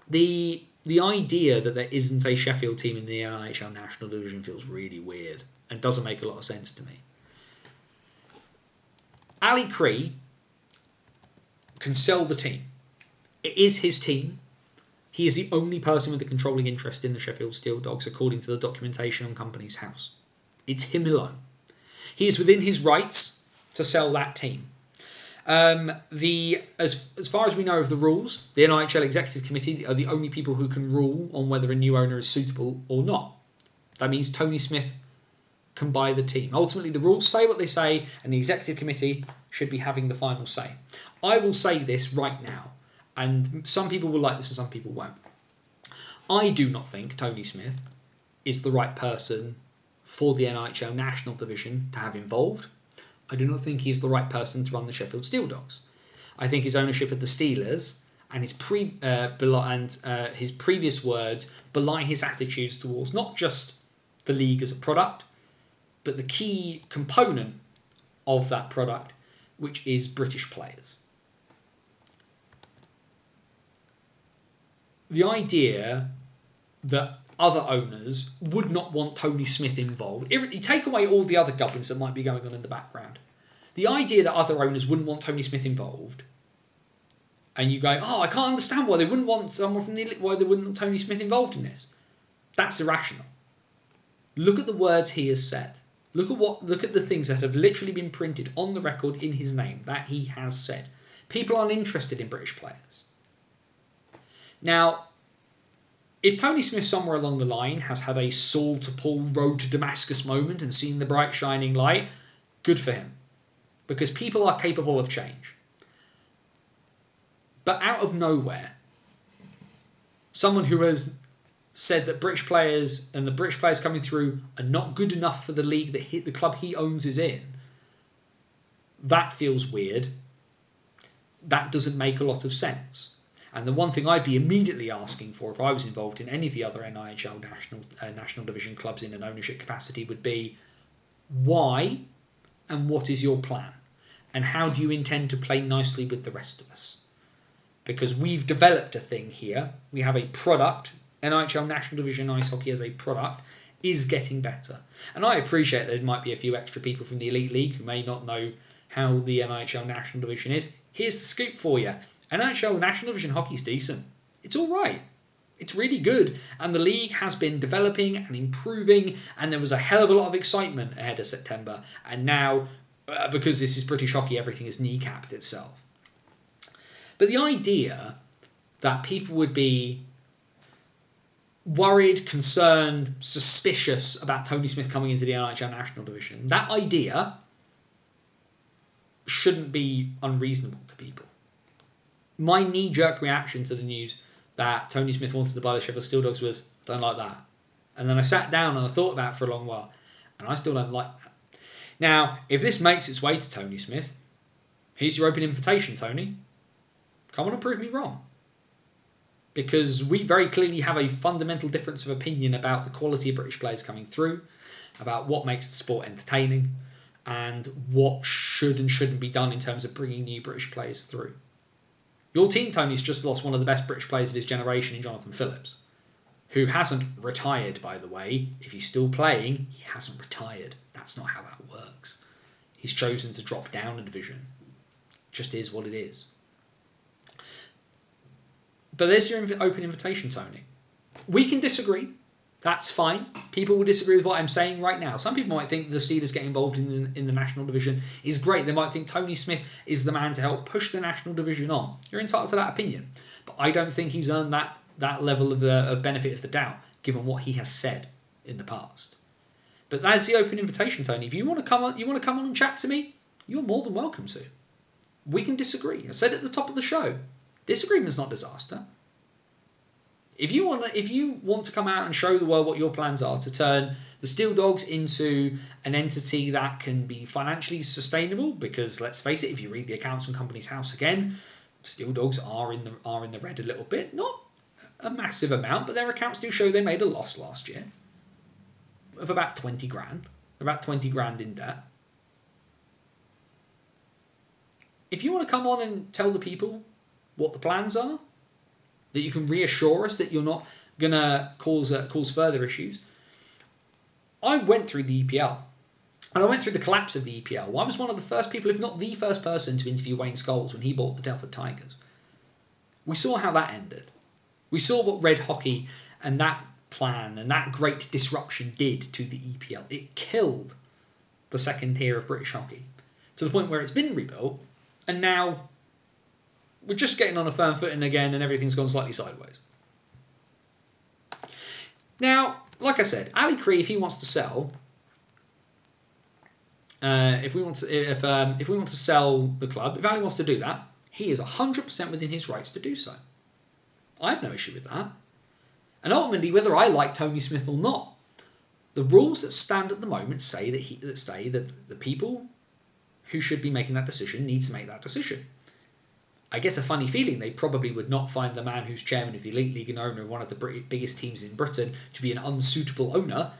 the idea that there isn't a Sheffield team in the NIHL National Division feels really weird and doesn't make a lot of sense to me. Ali Cree can sell the team. It is his team. He is the only person with a controlling interest in the Sheffield Steel Dogs, according to the documentation on Company's House. It's him alone. He is within his rights to sell that team. As far as we know of the rules, the NIHL Executive Committee are the only people who can rule on whether a new owner is suitable or not. That means Tony Smith can buy the team. Ultimately, the rules say what they say, and the Executive Committee should be having the final say. I will say this right now, and some people will like this and some people won't. I do not think Tony Smith is the right person for the NIHL National Division to have involved. I do not think he's the right person to run the Sheffield Steel Dogs. I think his ownership of the Steelers and his previous words belie his attitudes towards not just the league as a product, but the key component of that product, which is British players. The idea that other owners would not want Tony Smith involved, you take away all the other gubbins that might be going on in the background. The idea that other owners wouldn't want Tony Smith involved, and you go, oh, I can't understand why they wouldn't want someone from why they wouldn't want Tony Smith involved in this. That's irrational. Look at the words he has said. Look at the things that have literally been printed on the record in his name that he has said. People aren't interested in British players. Now, if Tony Smith somewhere along the line has had a Saul to Paul road to Damascus moment and seen the bright shining light, good for him. Because people are capable of change. But out of nowhere, someone who has said that British players and the British players coming through are not good enough for the league that the club he owns is in, that feels weird. That doesn't make a lot of sense. And the one thing I'd be immediately asking for if I was involved in any of the other NIHL National Division clubs in an ownership capacity would be, why and what is your plan? And how do you intend to play nicely with the rest of us? Because we've developed a thing here. We have a product. NIHL National Division Ice Hockey as a product is getting better. And I appreciate there might be a few extra people from the Elite League who may not know how the NIHL National Division is. Here's the scoop for you. NIHL National Division Hockey is decent. It's all right. It's really good. And the league has been developing and improving, and there was a hell of a lot of excitement ahead of September. And now, because this is British hockey, everything has kneecapped itself. But the idea that people would be worried, concerned, suspicious about Tony Smith coming into the NIHL National Division, that idea shouldn't be unreasonable to people. My knee-jerk reaction to the news that Tony Smith wanted to buy the Sheffield Steel Dogs was, don't like that. And then I sat down and I thought about it for a long while, and I still don't like that. Now, if this makes its way to Tony Smith, here's your open invitation, Tony. Come on and prove me wrong. Because we very clearly have a fundamental difference of opinion about the quality of British players coming through, about what makes the sport entertaining, and what should and shouldn't be done in terms of bringing new British players through. Your team, Tony's just lost one of the best British players of his generation in Jonathan Phillips, who hasn't retired, by the way. If he's still playing, he hasn't retired. That's not how that works. He's chosen to drop down a division. Just is what it is. But there's your open invitation, Tony. We can disagree. That's fine. People will disagree with what I'm saying right now. Some people might think the Steelers getting involved in the National Division is great. They might think Tony Smith is the man to help push the National Division on. You're entitled to that opinion. But I don't think he's earned that level of benefit of the doubt, given what he has said in the past. But that's the open invitation, Tony. If you want to come on and chat to me, you're more than welcome to. We can disagree. I said at the top of the show, disagreement's not disaster. If you want to come out and show the world what your plans are to turn the Steel Dogs into an entity that can be financially sustainable, because let's face it, if you read the accounts on Company's House again, Steel Dogs are in the red a little bit, not a massive amount, but their accounts do show they made a loss last year of about 20 grand. About 20 grand in debt. If you want to come on and tell the people what the plans are, that you can reassure us that you're not going to cause further issues. I went through the EPL, and I went through the collapse of the EPL. I was one of the first people, if not the first person, to interview Wayne Scholes when he bought the Telford Tigers. We saw how that ended. We saw what Red Hockey and that plan and that great disruption did to the EPL. It killed the second tier of British hockey to the point where it's been rebuilt, and now we're just getting on a firm footing again and everything's gone slightly sideways. Now, like I said, Ali Cree, if he wants to sell, if we want to sell the club, if Ali wants to do that, he is 100% within his rights to do so. I have no issue with that. And ultimately, whether I like Tony Smith or not, the rules that stand at the moment say that the people who should be making that decision need to make that decision. I get a funny feeling they probably would not find the man who's chairman of the Elite League and owner of one of the biggest teams in Britain to be an unsuitable owner.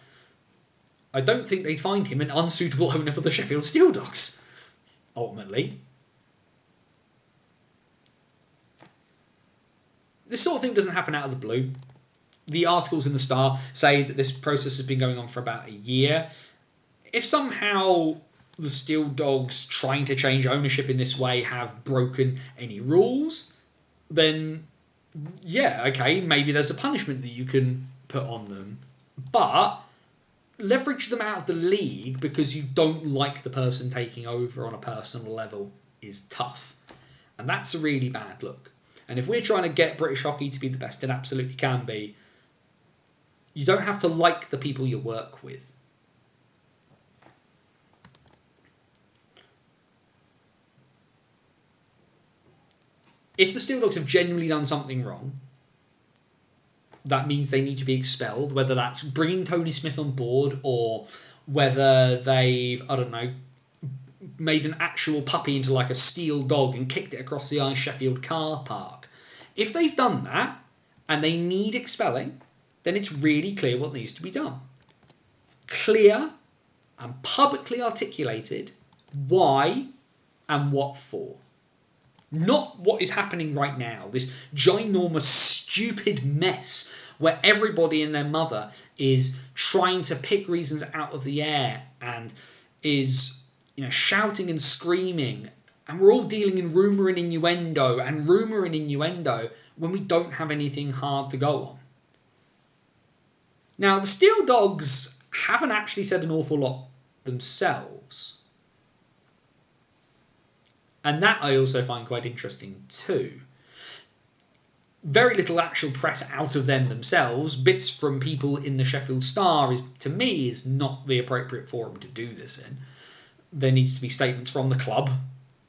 I don't think they'd find him an unsuitable owner for the Sheffield Steel Dogs, ultimately. This sort of thing doesn't happen out of the blue. The articles in the Star say that this process has been going on for about a year. If somehow the Steel Dogs trying to change ownership in this way have broken any rules, then yeah, okay, maybe there's a punishment that you can put on them. But leverage them out of the league because you don't like the person taking over on a personal level is tough. And that's a really bad look. And if we're trying to get British hockey to be the best it absolutely can be, you don't have to like the people you work with. If the Steel Dogs have genuinely done something wrong, that means they need to be expelled, whether that's bringing Tony Smith on board or whether they've, I don't know, made an actual puppy into like a steel dog and kicked it across the Ice Sheffield car park. If they've done that and they need expelling, then it's really clear what needs to be done. Clear and publicly articulated why and what for. Not what is happening right now, this ginormous, stupid mess where everybody and their mother is trying to pick reasons out of the air and is, shouting and screaming, and we're all dealing in rumour and innuendo when we don't have anything hard to go on. Now, the Steel Dogs haven't actually said an awful lot themselves. And that I also find quite interesting too. Very little actual press out of them themselves. Bits from people in the Sheffield Star, to me, is not the appropriate forum to do this in. There needs to be statements from the club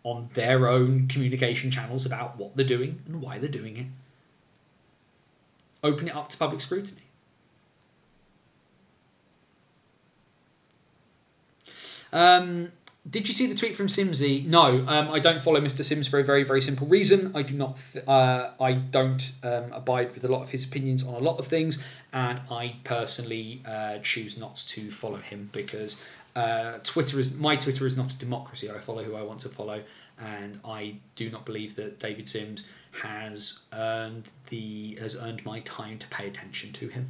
on their own communication channels about what they're doing and why they're doing it. Open it up to public scrutiny. Did you see the tweet from Simsy? No, I don't follow Mr. Sims for a very, very simple reason. I do not. I don't abide with a lot of his opinions on a lot of things, and I personally choose not to follow him because my Twitter is not a democracy. I follow who I want to follow, and I do not believe that David Sims has earned my time to pay attention to him.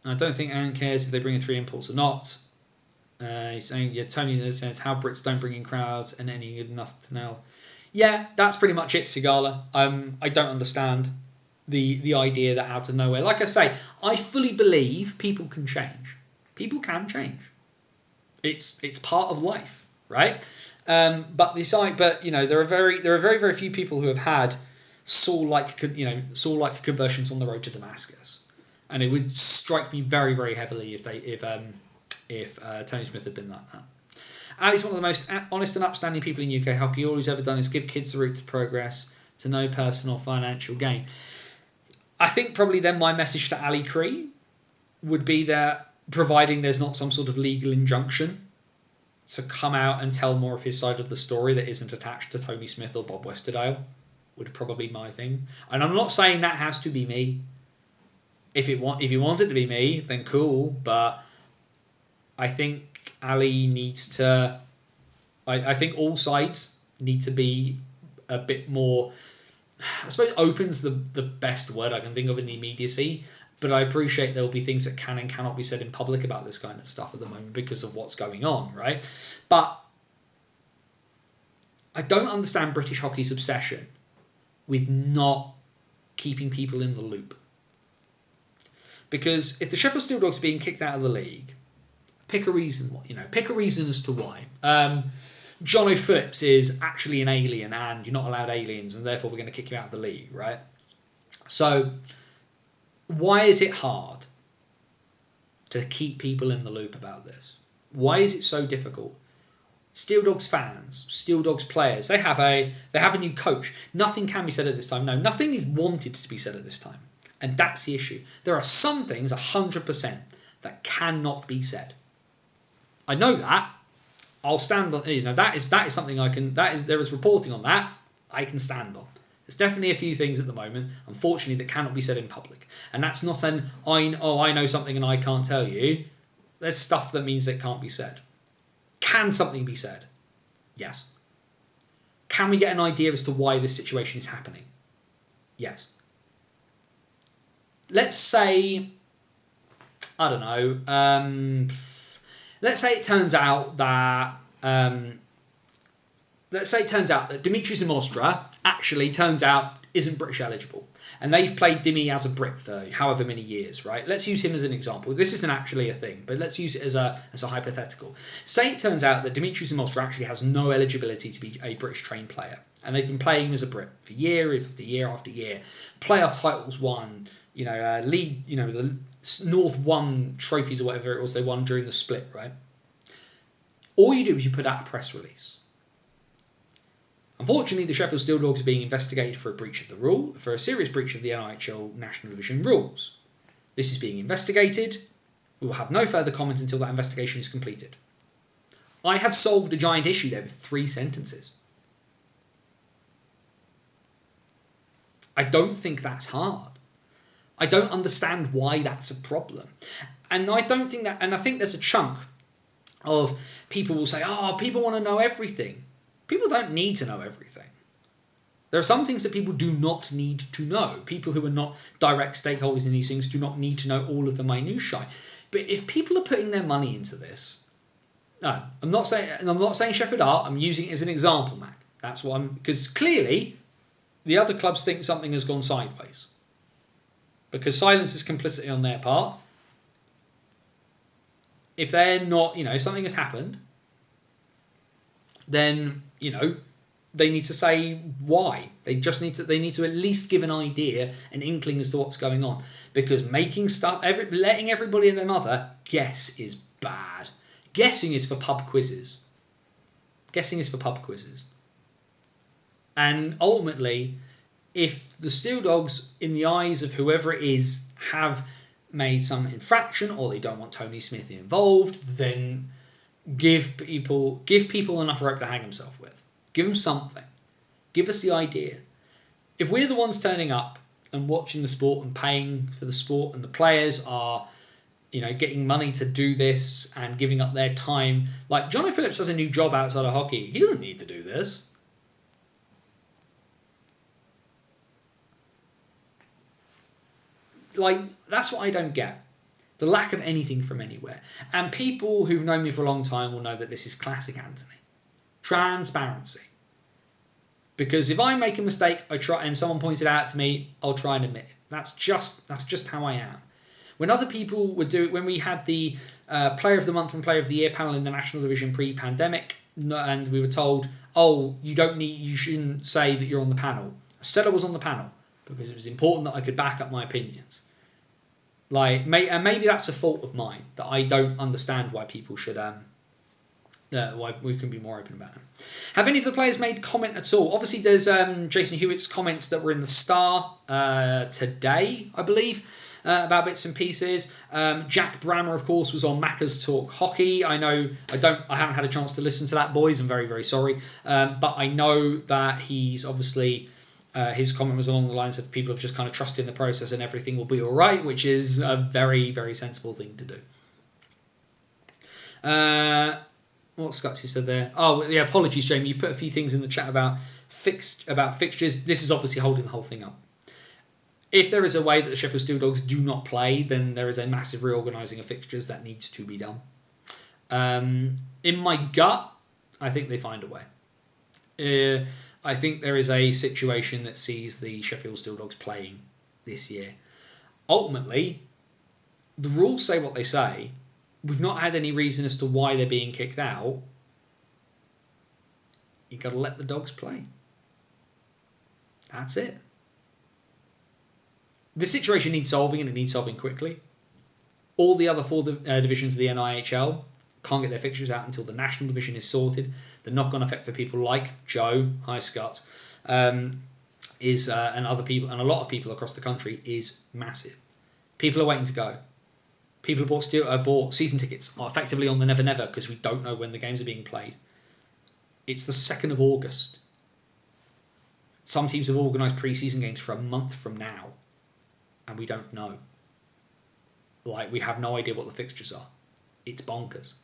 I don't think Aaron cares if they bring in 3 imports or not. He's saying, Tony says how Brits don't bring in crowds and any good enough to know. Yeah, that's pretty much it, Sigala. I don't understand the idea that out of nowhere. Like I say, I fully believe people can change. People can change. It's part of life, right? But there are very few people who have had Saul-like conversions on the road to Damascus. And it would strike me very, very heavily if Tony Smith had been like that. Ali's one of the most honest and upstanding people in UK hockey. All he's ever done is give kids the route to progress, to no personal financial gain. I think probably then my message to Ali Cree would be that, providing there's not some sort of legal injunction, to come out and tell more of his side of the story that isn't attached to Tony Smith or Bob Westerdale. would probably be my thing. And I'm not saying that has to be me. If you want it to be me, then cool. But I think Ali needs to. I think all sides need to be a bit more. I suppose open's the best word I can think of in the immediacy. But I appreciate there will be things that can and cannot be said in public about this kind of stuff at the moment because of what's going on, right? But I don't understand British hockey's obsession with not keeping people in the loop. Because if the Sheffield Steel Dogs are being kicked out of the league, pick a reason. Pick a reason as to why. John O'Phillips is actually an alien, and you're not allowed aliens, and therefore we're going to kick you out of the league, right? So, why is it hard to keep people in the loop about this? Why is it so difficult? Steel Dogs fans, Steel Dogs players, they have a new coach. Nothing can be said at this time. No, nothing is wanted to be said at this time. And that's the issue. There are some things, 100%, that cannot be said. I know that. I'll stand on, that is something I can, there is reporting on that I can stand on. There's definitely a few things at the moment, unfortunately, that cannot be said in public. And that's not I know something and I can't tell you. There's stuff that means it can't be said. Can something be said? Yes. Can we get an idea as to why this situation is happening? Yes. Let's say, I don't know, let's say it turns out that Dimitri Zamostra actually turns out isn't British eligible. And they've played Dimmy as a Brit for however many years, right? Let's use him as an example. This isn't actually a thing, but let's use it as a hypothetical. Say it turns out that Dimitri Zamostra actually has no eligibility to be a British trained player. And they've been playing him as a Brit for year after year after year. Playoff titles won, league, the North won trophies or whatever it was they won during the split, right? All you do is you put out a press release. Unfortunately, the Sheffield Steel Dogs are being investigated for a breach of the rule, for a serious breach of the NIHL National Division rules. This is being investigated. We will have no further comment until that investigation is completed. I have solved a giant issue there with 3 sentences. I don't think that's hard. I don't understand why that's a problem. And I don't think that, and I think there's a chunk of people will say, people want to know everything. People don't need to know everything. There are some things that people do not need to know. People who are not direct stakeholders in these things do not need to know all of the minutiae. But if people are putting their money into this, no, I'm not saying Sheffield are. I'm using it as an example, Mac. That's what because clearly the other clubs think something has gone sideways. Because silence is complicity on their part. If they're not, if something has happened, then, they need to say why. They need to at least give an idea, an inkling as to what's going on. Because making stuff, letting everybody and their mother guess is bad. Guessing is for pub quizzes. And ultimately, if the Steel Dogs, in the eyes of whoever it is, have made some infraction or they don't want Tony Smith involved, then give people enough rope to hang themselves with. Give them something. Give us the idea. If we're the ones turning up and watching the sport and paying for the sport and the players are, getting money to do this and giving up their time, like John O'Phillips has a new job outside of hockey. He doesn't need to do this. That's what I don't get. The lack of anything from anywhere. And people who've known me for a long time will know that this is classic Anthony. Transparency. Because if I make a mistake, and someone points it out to me, I'll try and admit it. That's just how I am. When other people would do it, when we had the Player of the Month and Player of the Year panel in the National Division pre-pandemic, and we were told, you shouldn't say that you're on the panel. I said I was on the panel because it was important that I could back up my opinions. And maybe that's a fault of mine, that I don't understand why people should, why we can be more open about them. Have any of the players made comment at all? Obviously, there's Jason Hewitt's comments that were in the Star today, I believe, about bits and pieces. Jack Brammer, of course, was on Macca's Talk Hockey. I haven't had a chance to listen to that, boys. I'm very, very sorry. But I know that he's obviously His comment was along the lines of people have just kind of trusted in the process and everything will be all right, which is a very, very sensible thing to do. What Scutsy said there? Oh, yeah, apologies, Jamie. You've put a few things in the chat about fixtures. This is obviously holding the whole thing up. If there is a way that the Sheffield Steel Dogs do not play, then there is a massive reorganising of fixtures that needs to be done. In my gut, I think they find a way. I think there is a situation that sees the Sheffield Steel Dogs playing this year. Ultimately, the rules say what they say. We've not had any reason as to why they're being kicked out. You've got to let the Dogs play. That's it. The situation needs solving, and it needs solving quickly. All the other four divisions of the NIHL can't get their fixtures out until the national division is sorted. The knock-on effect for people like Joe, hi Scots, is and other people and a lot of people across the country is massive. People are waiting to go. People bought season tickets effectively on the Never Never because we don't know when the games are being played. It's the 2nd of August. Some teams have organised pre-season games for a month from now, and we don't know. Like, we have no idea what the fixtures are. It's bonkers.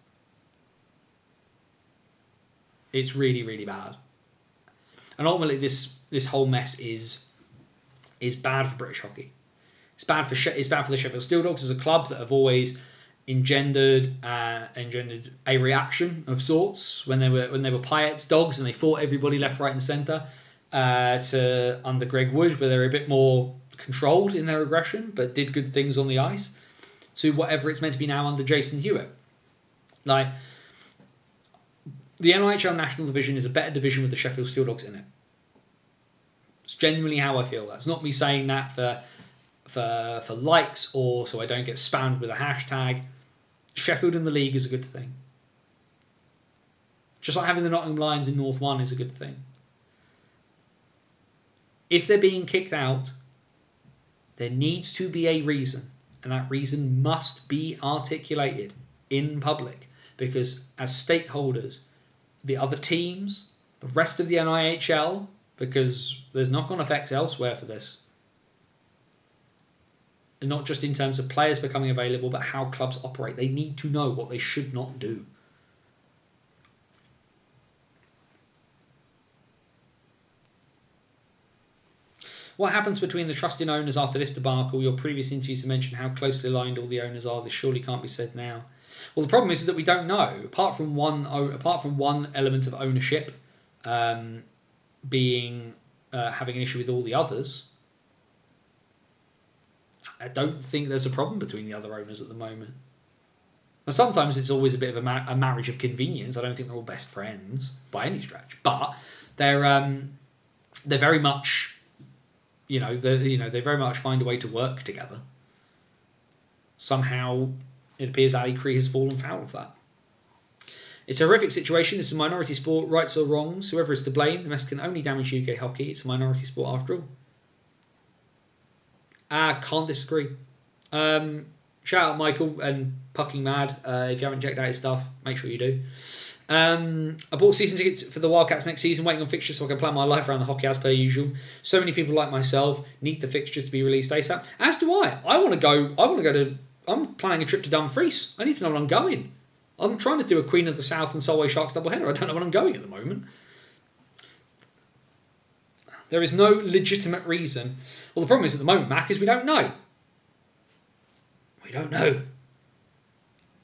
It's really, really bad. And ultimately, this whole mess is bad for British hockey. It's bad for the Sheffield Steel Dogs as a club that have always engendered a reaction of sorts when they were Pyatt's Dogs and they fought everybody left, right, and centre. To under Greg Wood, where they were a bit more controlled in their aggression, but did good things on the ice. To whatever it's meant to be now under Jason Hewitt. Like, the NIHL National Division is a better division with the Sheffield Steel Dogs in it. It's genuinely how I feel. That's not me saying that for likes or so I don't get spammed with a hashtag. Sheffield in the league is a good thing. Just like having the Nottingham Lions in North 1 is a good thing. If they're being kicked out, there needs to be a reason. And that reason must be articulated in public. Because as stakeholders, the other teams, the rest of the NIHL, because there's knock-on effects elsewhere for this. And not just in terms of players becoming available, but how clubs operate. They need to know what they should not do. What happens between the trusting owners after this debacle? Your previous interviews have mentioned how closely aligned all the owners are. This surely can't be said now. Well, the problem is that we don't know. Apart from one element of ownership being having an issue with all the others, I don't think there's a problem between the other owners at the moment. And sometimes it's always a bit of a marriage of convenience. I don't think they're all best friends by any stretch, but they're very much. They very much find a way to work together. Somehow, it appears Ali Cree has fallen foul of that. It's a horrific situation. It's a minority sport, rights or wrongs. Whoever is to blame, the mess can only damage UK hockey. It's a minority sport after all. Can't disagree. Shout out Michael and Pucking Mad. If you haven't checked out his stuff, make sure you do. I bought season tickets for the Wildcats next season, waiting on fixtures so I can plan my life around the hockey as per usual. So many people like myself need the fixtures to be released ASAP. As do I. I want to go. I'm planning a trip to Dumfries. I need to know when I'm going. I'm trying to do a Queen of the South and Solway Sharks doubleheader. I don't know when I'm going at the moment. There is no legitimate reason. Well, the problem is at the moment, Mac, is we don't know. We don't know.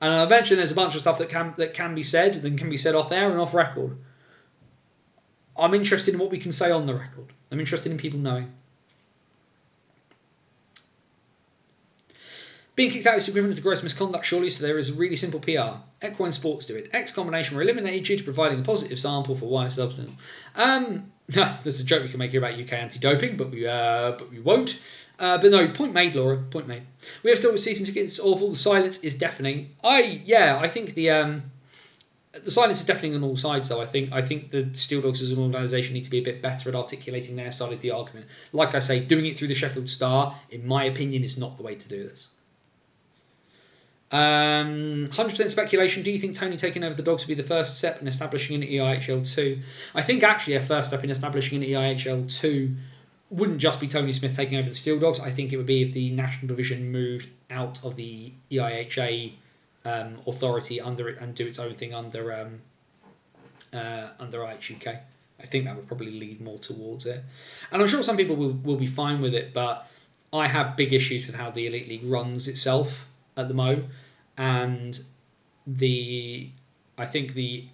And I mentioned there's a bunch of stuff that can be said and can be said off air and off record. I'm interested in what we can say on the record. I'm interested in people knowing. Being kicked out is equivalent to gross misconduct, surely, so there is a really simple PR. Equine Sports do it. X combination were eliminated due to providing a positive sample for Y substance. There's a joke we can make here about UK anti-doping, but we won't. But no, point made, Laura. Point made. We have still season tickets. Awful. The silence is deafening. I think the silence is deafening on all sides. Though I think the Steel Dogs as an organisation need to be a bit better at articulating their side of the argument. Like I say, doing it through the Sheffield Star, in my opinion, is not the way to do this. 100% speculation. Do you think Tony taking over the Dogs will be the first step in establishing an EIHL2? I think actually a first step in establishing an EIHL2 wouldn't just be Tony Smith taking over the Steel Dogs. I think it would be if the national division moved out of the EIHA authority under it and do its own thing under IHUK. I think that would probably lead more towards it. And I'm sure some people will be fine with it, but I have big issues with how the Elite League runs itself at the Mo, and I think the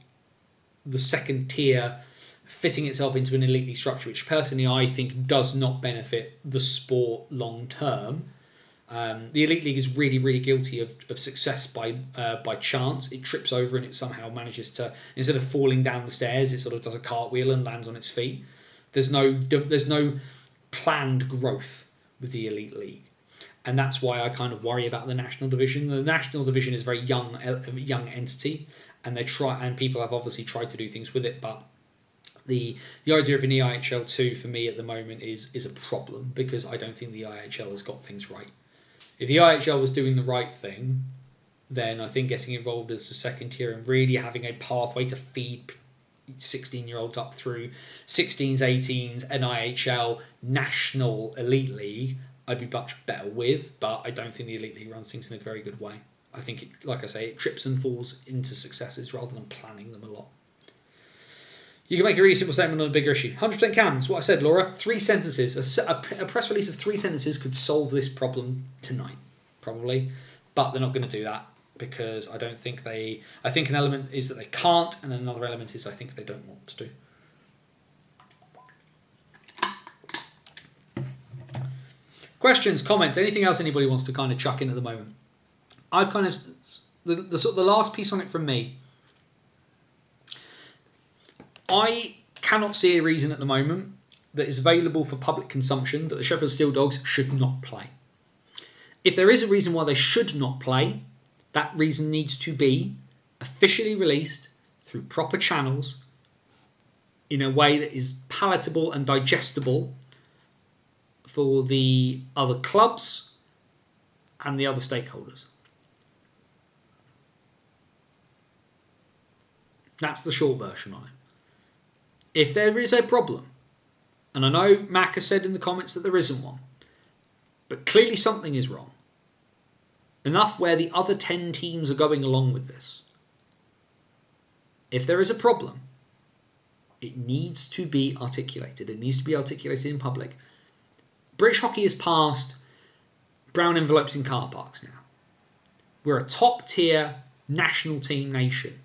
second tier fitting itself into an Elite League structure, which personally I think does not benefit the sport long term. The Elite League is really, really guilty of success by chance. It trips over and it somehow manages to, instead of falling down the stairs, it sort of does a cartwheel and lands on its feet. There's no planned growth with the Elite League, and that's why I kind of worry about the national division. The national division is a very young entity, and people have obviously tried to do things with it, but the idea of an EIHL 2 for me at the moment is a problem, because I don't think the IHL has got things right. If the IHL was doing the right thing, then I think getting involved as a second tier and really having a pathway to feed 16-year-olds up through 16s, 18s, an IHL, National Elite League, I'd be much better with, but I don't think the Elite League runs things in a very good way. I think, it trips and falls into successes rather than planning them a lot. You can make a really simple statement on a bigger issue. 100% can. That's what I said, Laura. 3 sentences. A press release of 3 sentences could solve this problem tonight, probably. But they're not going to do that, because I don't think I think an element is that they can't, and another element is I think they don't want to do. Questions, comments, anything else anybody wants to kind of chuck in at the moment? I've kind of... The last piece on it from me... I cannot see a reason at the moment that is available for public consumption that the Sheffield Steel Dogs should not play. If there is a reason why they should not play, that reason needs to be officially released through proper channels in a way that is palatable and digestible for the other clubs and the other stakeholders. That's the short version on it. If there is a problem, and I know Mac has said in the comments that there isn't one, but clearly something is wrong, enough where the other 10 teams are going along with this. If there is a problem, it needs to be articulated. It needs to be articulated in public. British hockey is past brown envelopes in car parks now. We're a top tier national team nation.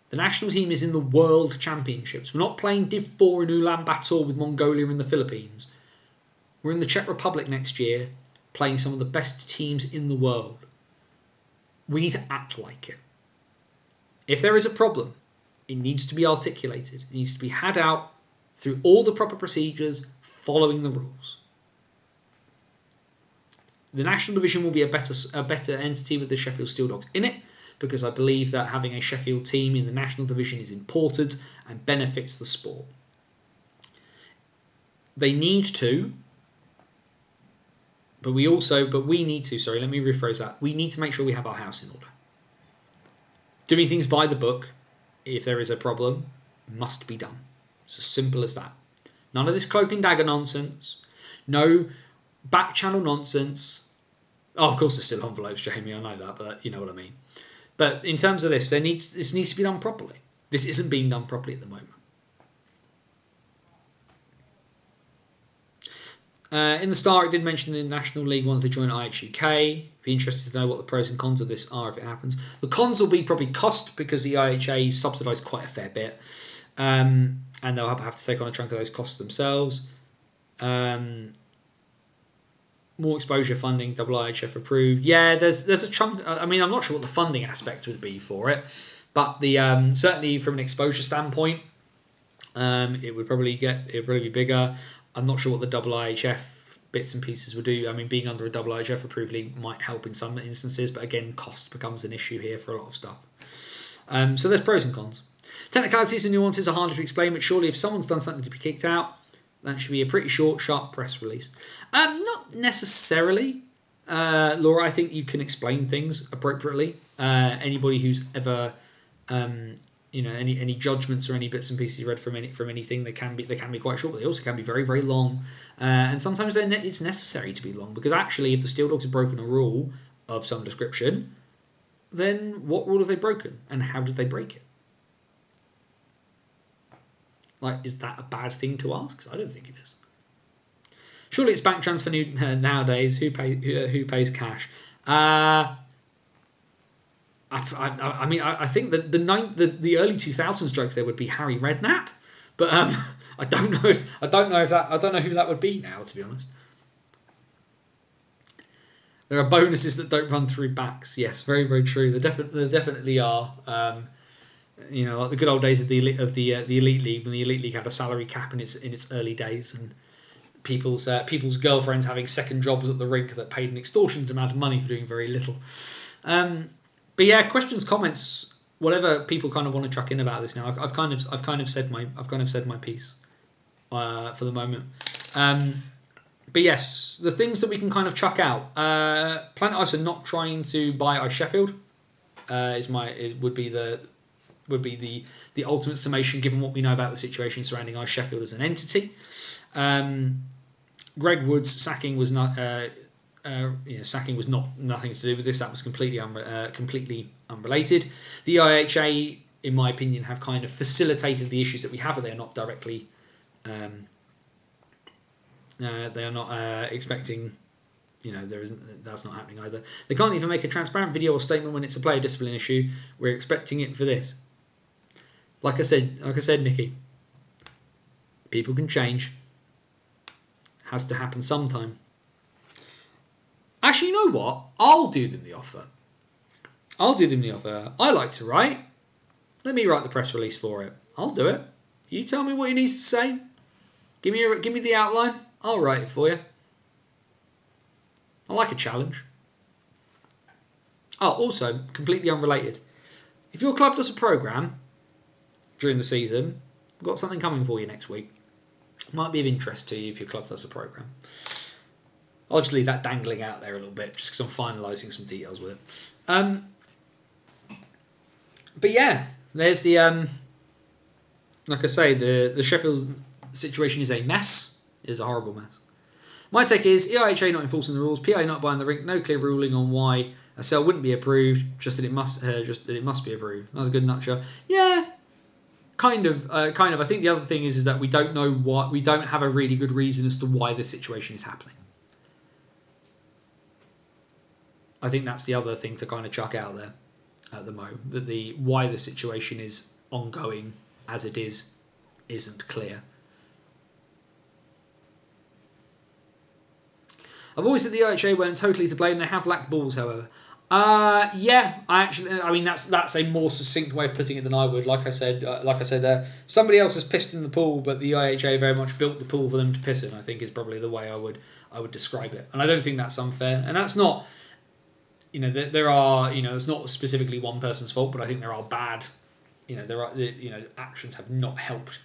The national team is in the World Championships. We're not playing Div 4 in Ulaanbaatar with Mongolia and the Philippines. We're in the Czech Republic next year, playing some of the best teams in the world. We need to act like it. If there is a problem, it needs to be articulated. It needs to be had out through all the proper procedures, following the rules. The national division will be a better entity with the Sheffield Steel Dogs in it, because I believe that having a Sheffield team in the national division is important and benefits the sport. They need to, but we need to, let me rephrase that. We need to make sure we have our house in order. Doing things by the book, if there is a problem, must be done. It's as simple as that. None of this cloak and dagger nonsense. No back channel nonsense. Oh, of course there's still envelopes, Jamie, I know that, but you know what I mean. But in terms of this, this needs to be done properly. This isn't being done properly at the moment. In the start, it did mention the National League wants to join IHUK. Be interested to know what the pros and cons of this are if it happens. The cons will be probably cost, because the IHA subsidise quite a fair bit. And they'll have to take on a chunk of those costs themselves. More exposure funding, IHF approved. Yeah, there's a chunk. I mean, I'm not sure what the funding aspect would be for it, but the certainly from an exposure standpoint, it would probably be bigger. I'm not sure what the IHF bits and pieces would do. I mean, being under a IHF approved league might help in some instances, but again, cost becomes an issue here for a lot of stuff. So there's pros and cons. Technicalities and nuances are harder to explain, but surely if someone's done something to be kicked out, that should be a pretty short, sharp press release. Not necessarily, Laura. I think you can explain things appropriately. Anybody who's ever any judgments or any bits and pieces you read from anything. They can be quite short, but they also can be very, very long. And sometimes it's necessary to be long, because actually, if the Steel Dogs have broken a rule of some description, then what rule have they broken, and how did they break it? Like, is that a bad thing to ask? 'Cause I don't think it is. Surely it's bank transfer nowadays. Who pays cash? I think that the early 2000s joke there would be Harry Redknapp, but I don't know who that would be now, to be honest. There are bonuses that don't run through backs. Yes, very, very true. There definitely are. Like the good old days of the Elite League, when the Elite League had a salary cap in its early days, and people's girlfriends having second jobs at the rink that paid an extortionate amount of money for doing very little. But yeah, questions, comments, whatever people kind of want to chuck in about this now. I've kind of said my piece for the moment. But yes, the things that we can kind of chuck out. Planet Ice are not trying to buy Ice Sheffield. Would be the ultimate summation, given what we know about the situation surrounding Ice Sheffield as an entity. Greg Wood's sacking was not. Sacking was nothing to do with this. That was completely unrelated. The IHA, in my opinion, have kind of facilitated the issues that we have, but they are not directly. They are not expecting. That's not happening either. They can't even make a transparent video or statement when it's a player discipline issue. We're expecting it for this. Like I said, Nikki. People can change. Has to happen sometime. Actually, you know what? I'll do them the offer. I like to write. Let me write the press release for it. I'll do it. You tell me what he needs to say. Give me the outline. I'll write it for you. I like a challenge. Oh, also, completely unrelated. If your club does a programme during the season, I've got something coming for you next week. Might be of interest to you if your club does a programme. I'll just leave that dangling out there a little bit, just because I'm finalising some details with it. But yeah, there's the like I say, the Sheffield situation is a mess. It is a horrible mess. My take is EIHA not enforcing the rules, PA not buying the rink, no clear ruling on why a sale wouldn't be approved, just that it must be approved. That was a good nutshell. Yeah, kind of. I think the other thing is that we don't know we don't have a really good reason as to why this situation is happening. I think that's the other thing to kind of chuck out there at the moment, that why the situation is ongoing as it is isn't clear. I've always said the IHA weren't totally to blame. They have lacked balls, however. That's a more succinct way of putting it than I would. Like I said there, somebody else has pissed in the pool, but the IHA very much built the pool for them to piss in, I think, is probably the way I would describe it. And I don't think that's unfair. And that's not, it's not specifically one person's fault, but I think there are bad, actions have not helped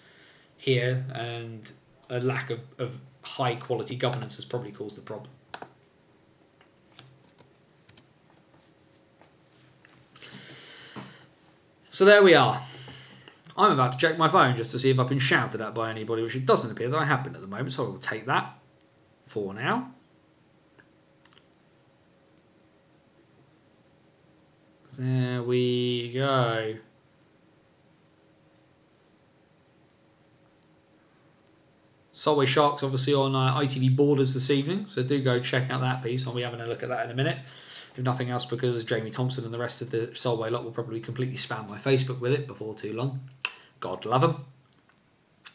here, and a lack of high quality governance has probably caused the problem. So there we are. I'm about to check my phone just to see if I've been shouted at by anybody, which it doesn't appear that I have been at the moment, so I will take that for now. There we go. Solway Sharks obviously on ITV Borders this evening, so do go check out that piece. I'll be having a look at that in a minute. If nothing else, because Jamie Thompson and the rest of the Solway lot will probably completely spam my Facebook with it before too long. God love them.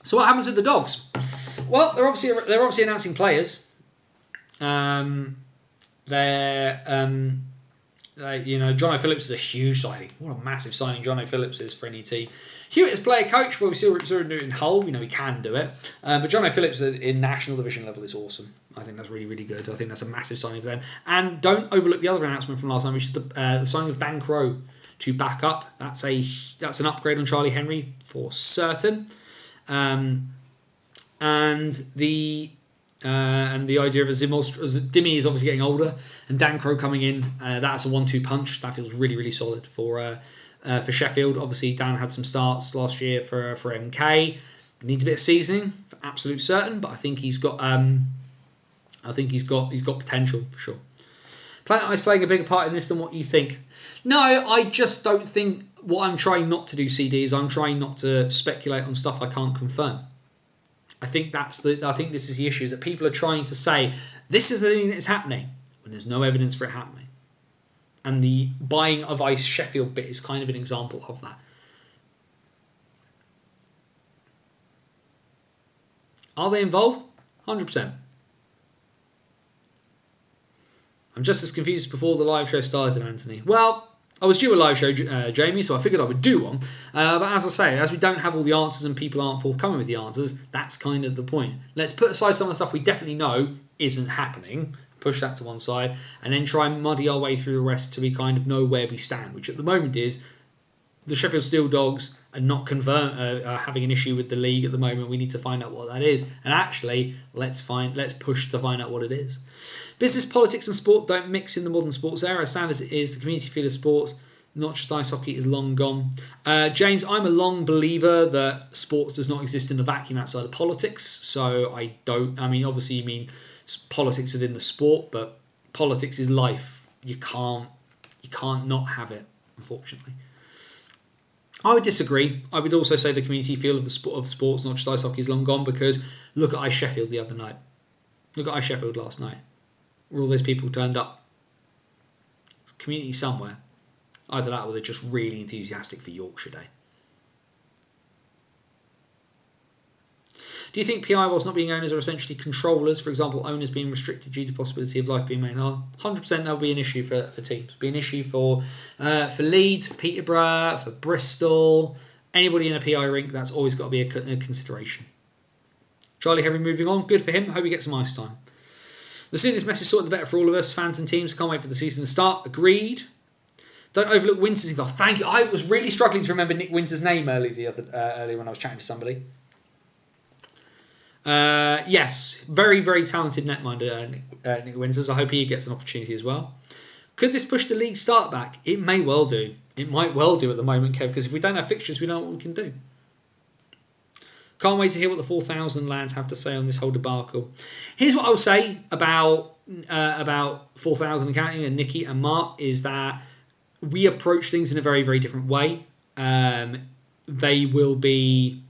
So what happens with the Dogs? Well, they're obviously announcing players. Jono Phillips is a huge signing. What a massive signing Jono Phillips is for any team. Hewitt as player coach, well, we saw him do it in Hull. He can do it. But Jono Phillips in national division level is awesome. I think that's really, really good. I think that's a massive signing for them. And don't overlook the other announcement from last time, which is the signing of Dan Crowe to back up. That's an upgrade on Charlie Henry for certain. And the And the idea of a Dimmy is obviously getting older, and Dan Crow coming in, that's a 1-2 punch. That feels really, really solid for Sheffield. Obviously, Dan had some starts last year for MK. Needs a bit of seasoning for absolute certain, but I think he's got potential for sure. Planet Ice playing a bigger part in this than what you think. No, I just don't think. What I'm trying not to do, CD, is I'm trying not to speculate on stuff I can't confirm. I think this is the issue, is that people are trying to say this is the thing that's happening when there's no evidence for it happening. And the buying of Ice Sheffield bit is kind of an example of that. Are they involved? 100%. I'm just as confused as before the live show started, Anthony. Well, I was due a live show, Jamie, so I figured I would do one. But as I say, as we don't have all the answers and people aren't forthcoming with the answers, that's kind of the point. Let's put aside some of the stuff we definitely know isn't happening, push that to one side, and then try and muddy our way through the rest till we kind of know where we stand, which at the moment is the Sheffield Steel Dogs are not having an issue with the league at the moment. We need to find out what that is. And actually, let's push to find out what it is. Business, politics and sport don't mix in the modern sports era. As sad as it is, the community feel of sports, not just ice hockey, is long gone. James, I'm a long believer that sports does not exist in a vacuum outside of politics. So obviously you mean politics within the sport, but politics is life. You can't not have it, unfortunately. I would disagree. I would also say the community feel of the sport of sports, not just ice hockey, is long gone, because look at Ice Sheffield the other night. Look at Ice Sheffield last night, where all those people turned up. It's a community somewhere. Either that or they're just really enthusiastic for Yorkshire Day. Do you think PI, whilst not being owners, are essentially controllers? For example, owners being restricted due to the possibility of life being made hard. 100% that will be an issue for teams. Be an issue for Leeds, for Peterborough, for Bristol. Anybody in a PI rink, that's always got to be a consideration. Charlie Henry moving on. Good for him. Hope he gets some ice time. The sooner this mess is sorted, the better for all of us, fans and teams. Can't wait for the season to start. Agreed. Don't overlook Winters involved. Thank you. I was really struggling to remember Nick Winters' name earlier when I was chatting to somebody. Yes, very, very talented netminder, Nick Winters. I hope he gets an opportunity as well. Could this push the league start back? It may well do. It might well do at the moment, Kev, because if we don't have fixtures, we don't know what we can do. Can't wait to hear what the 4,000 lads have to say on this whole debacle. Here's what I will say about 4,000 and counting and Nicky and Mark, is that we approach things in a very, very different way. They will be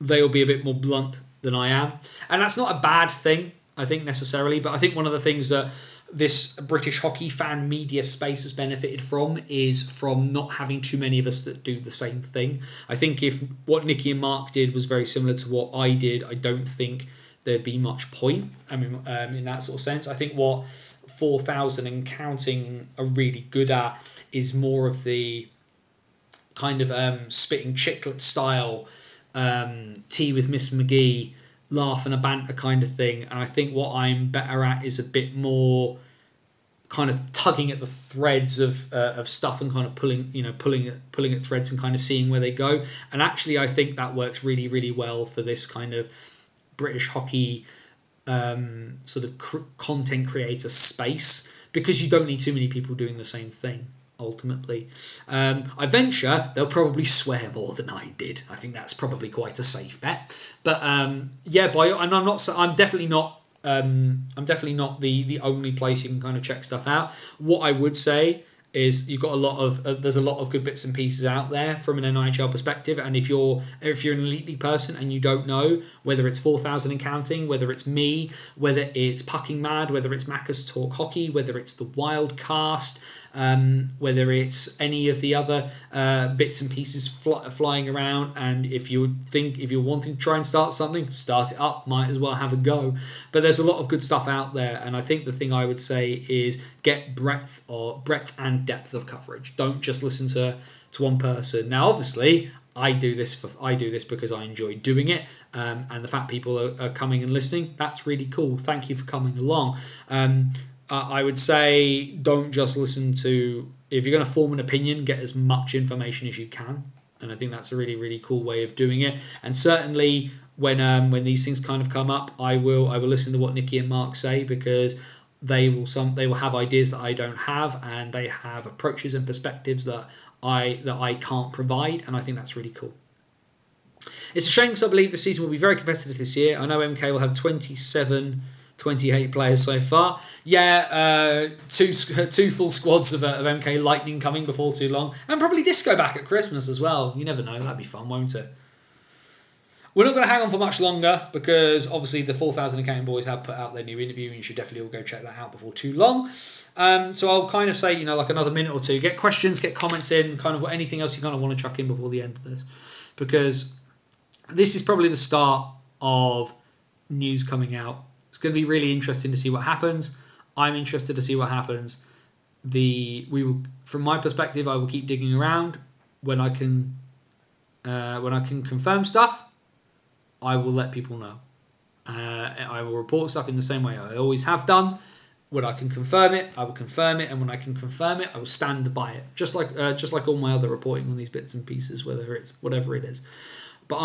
a bit more blunt than I am. And that's not a bad thing, I think, necessarily. But I think one of the things that this British hockey fan media space has benefited from is from not having too many of us that do the same thing. I think if what Nicky and Mark did was very similar to what I did, I don't think there'd be much point. In that sort of sense. I think what 4,000 and counting are really good at is more of the kind of spitting chiclet style, tea with Miss McGee, laugh and a banter kind of thing. And I think what I'm better at is a bit more kind of tugging at the threads of stuff and kind of pulling at threads and kind of seeing where they go. And actually, I think that works really, really well for this kind of British hockey sort of content creator space, because you don't need too many people doing the same thing. Ultimately, I venture they'll probably swear more than I did. I think that's probably quite a safe bet. But I'm definitely not the only place you can kind of check stuff out. What I would say is you've got there's a lot of good bits and pieces out there from an NIHL perspective, and if you're an elite league person and you don't know whether it's 4,000 and counting, whether it's me, whether it's Pucking Mad, whether it's Macca's Talk Hockey, whether it's the Wildcast, whether it's any of the other bits and pieces flying around, and if you're wanting to try and start something, start it up, might as well have a go. But there's a lot of good stuff out there, and I think the thing I would say is get breadth and depth of coverage. Don't just listen to one person. Now, obviously, I do this because I enjoy doing it, and the fact people are coming and listening, that's really cool. Thank you for coming along. I would say don't just listen to... If you're going to form an opinion, get as much information as you can. And I think that's a really, really cool way of doing it. And certainly when these things kind of come up, I will listen to what Nikki and Mark say, because they will have ideas that I don't have, and they have approaches and perspectives that I can't provide, and I think that's really cool. It's a shame, because I believe the season will be very competitive this year. I know MK will have 28 players so far. Yeah, two full squads of MK Lightning coming before too long, and probably Disco back at Christmas as well. You never know, that'd be fun, won't it? We're not going to hang on for much longer, because obviously the 4,000 Accounting Boys have put out their new interview, and you should definitely all go check that out before too long. So I'll kind of say, like another minute or two. Get questions, get comments in, kind of anything else you kind of want to chuck in before the end of this, because this is probably the start of news coming out. It's going to be really interesting to see what happens. I'm interested to see what happens. From my perspective, I will keep digging around. When I can confirm stuff, I will let people know. I will report stuff in the same way I always have done. When I can confirm it, I will confirm it, and when I can confirm it, I will stand by it. Just like all my other reporting on these bits and pieces, whatever it is. But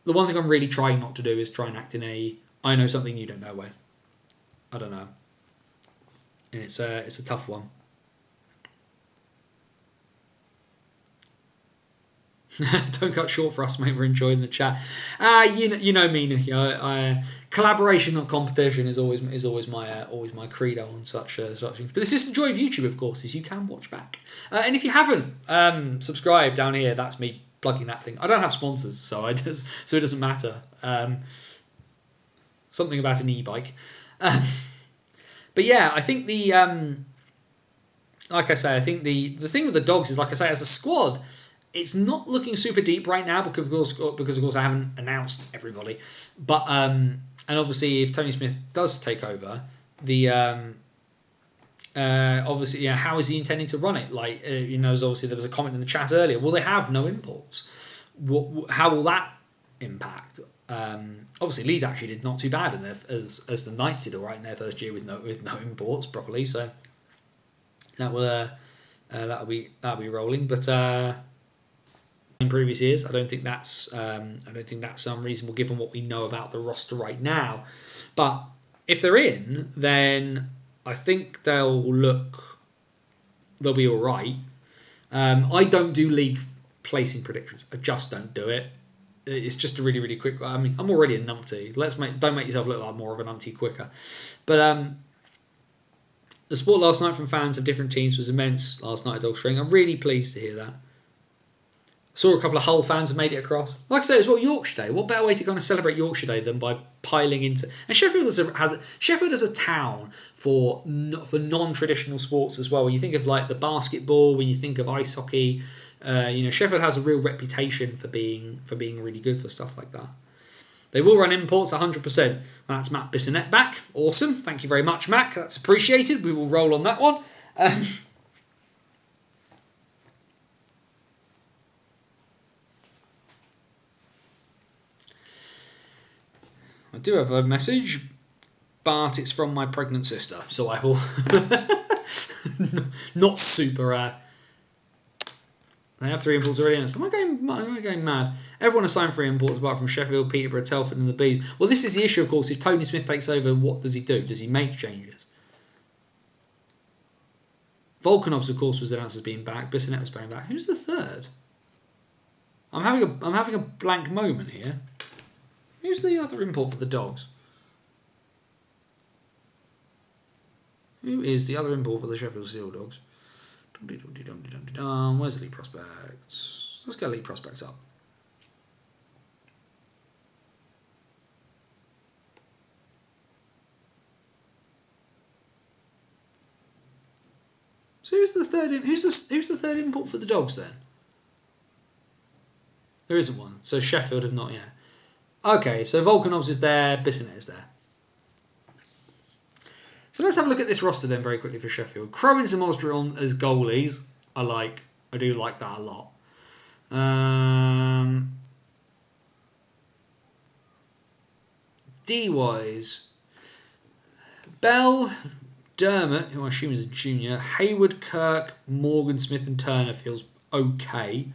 the one thing I'm really trying not to do is try and act in I know something you don't know way. I don't know, and it's a tough one. Don't cut short for us, mate. We're enjoying the chat. You know me. Collaboration, not competition, is always my credo on such things. But this is the joy of YouTube, of course, is you can watch back. And if you haven't subscribed down here, that's me plugging that thing. I don't have sponsors, so it doesn't matter. Something about an e-bike. But yeah, I think like I say, I think the thing with the dogs is, like I say, as a squad, it's not looking super deep right now, because of course I haven't announced everybody. But and obviously if Tony Smith does take over, obviously, how is he intending to run it? Like, obviously there was a comment in the chat earlier. Will they have no imports? How will that impact? Obviously Leeds actually did not too bad in as the Knights did all right in their first year with no imports properly. So that'll be rolling. But in previous years, I don't think that's unreasonable given what we know about the roster right now. But if they're in, then I think they'll be all right. I don't do league placing predictions. I just don't do it. It's just a really, really quick. I mean, I'm already a numpty. Don't make yourself look like more of a numpty quicker. But the support last night from fans of different teams was immense last night at Dog String. I'm really pleased to hear that. Saw a couple of Hull fans have made it across. Like I say, as well, Yorkshire Day. What better way to kind of celebrate Yorkshire Day than by piling into... And Sheffield has a town for non-traditional sports as well. When you think of like the basketball, when you think of ice hockey, Sheffield has a real reputation for being really good for stuff like that. They will run imports 100%. Well, that's Matt Bissonette back. Awesome. Thank you very much, Mac. That's appreciated. We will roll on that one. I do have a message, but it's from my pregnant sister, so I will not super. They have 3 imports already. Am I going mad? Everyone assigned 3 imports apart from Sheffield, Peterborough, Telford, and the Bees. Well, this is the issue, of course. If Tony Smith takes over, what does he do? Does he make changes? Volkanovs, of course, was announced as being back. Bissonette was being back. Who's the third? I'm having a blank moment here. Who's the other import for the Dogs? Who is the other import for the Sheffield Seal Dogs? Where's the Elite Prospects? Let's get Elite Prospects up. So who's the third import for the Dogs then? There isn't one. So Sheffield have not yet. Okay, so Volkanovs is there, Bissonette is there. So let's have a look at this roster then very quickly for Sheffield. Crowins and Osdron as goalies. I do like that a lot. D-wise, Bell, Dermott, who I assume is a junior, Hayward, Kirk, Morgan, Smith and Turner feels okay.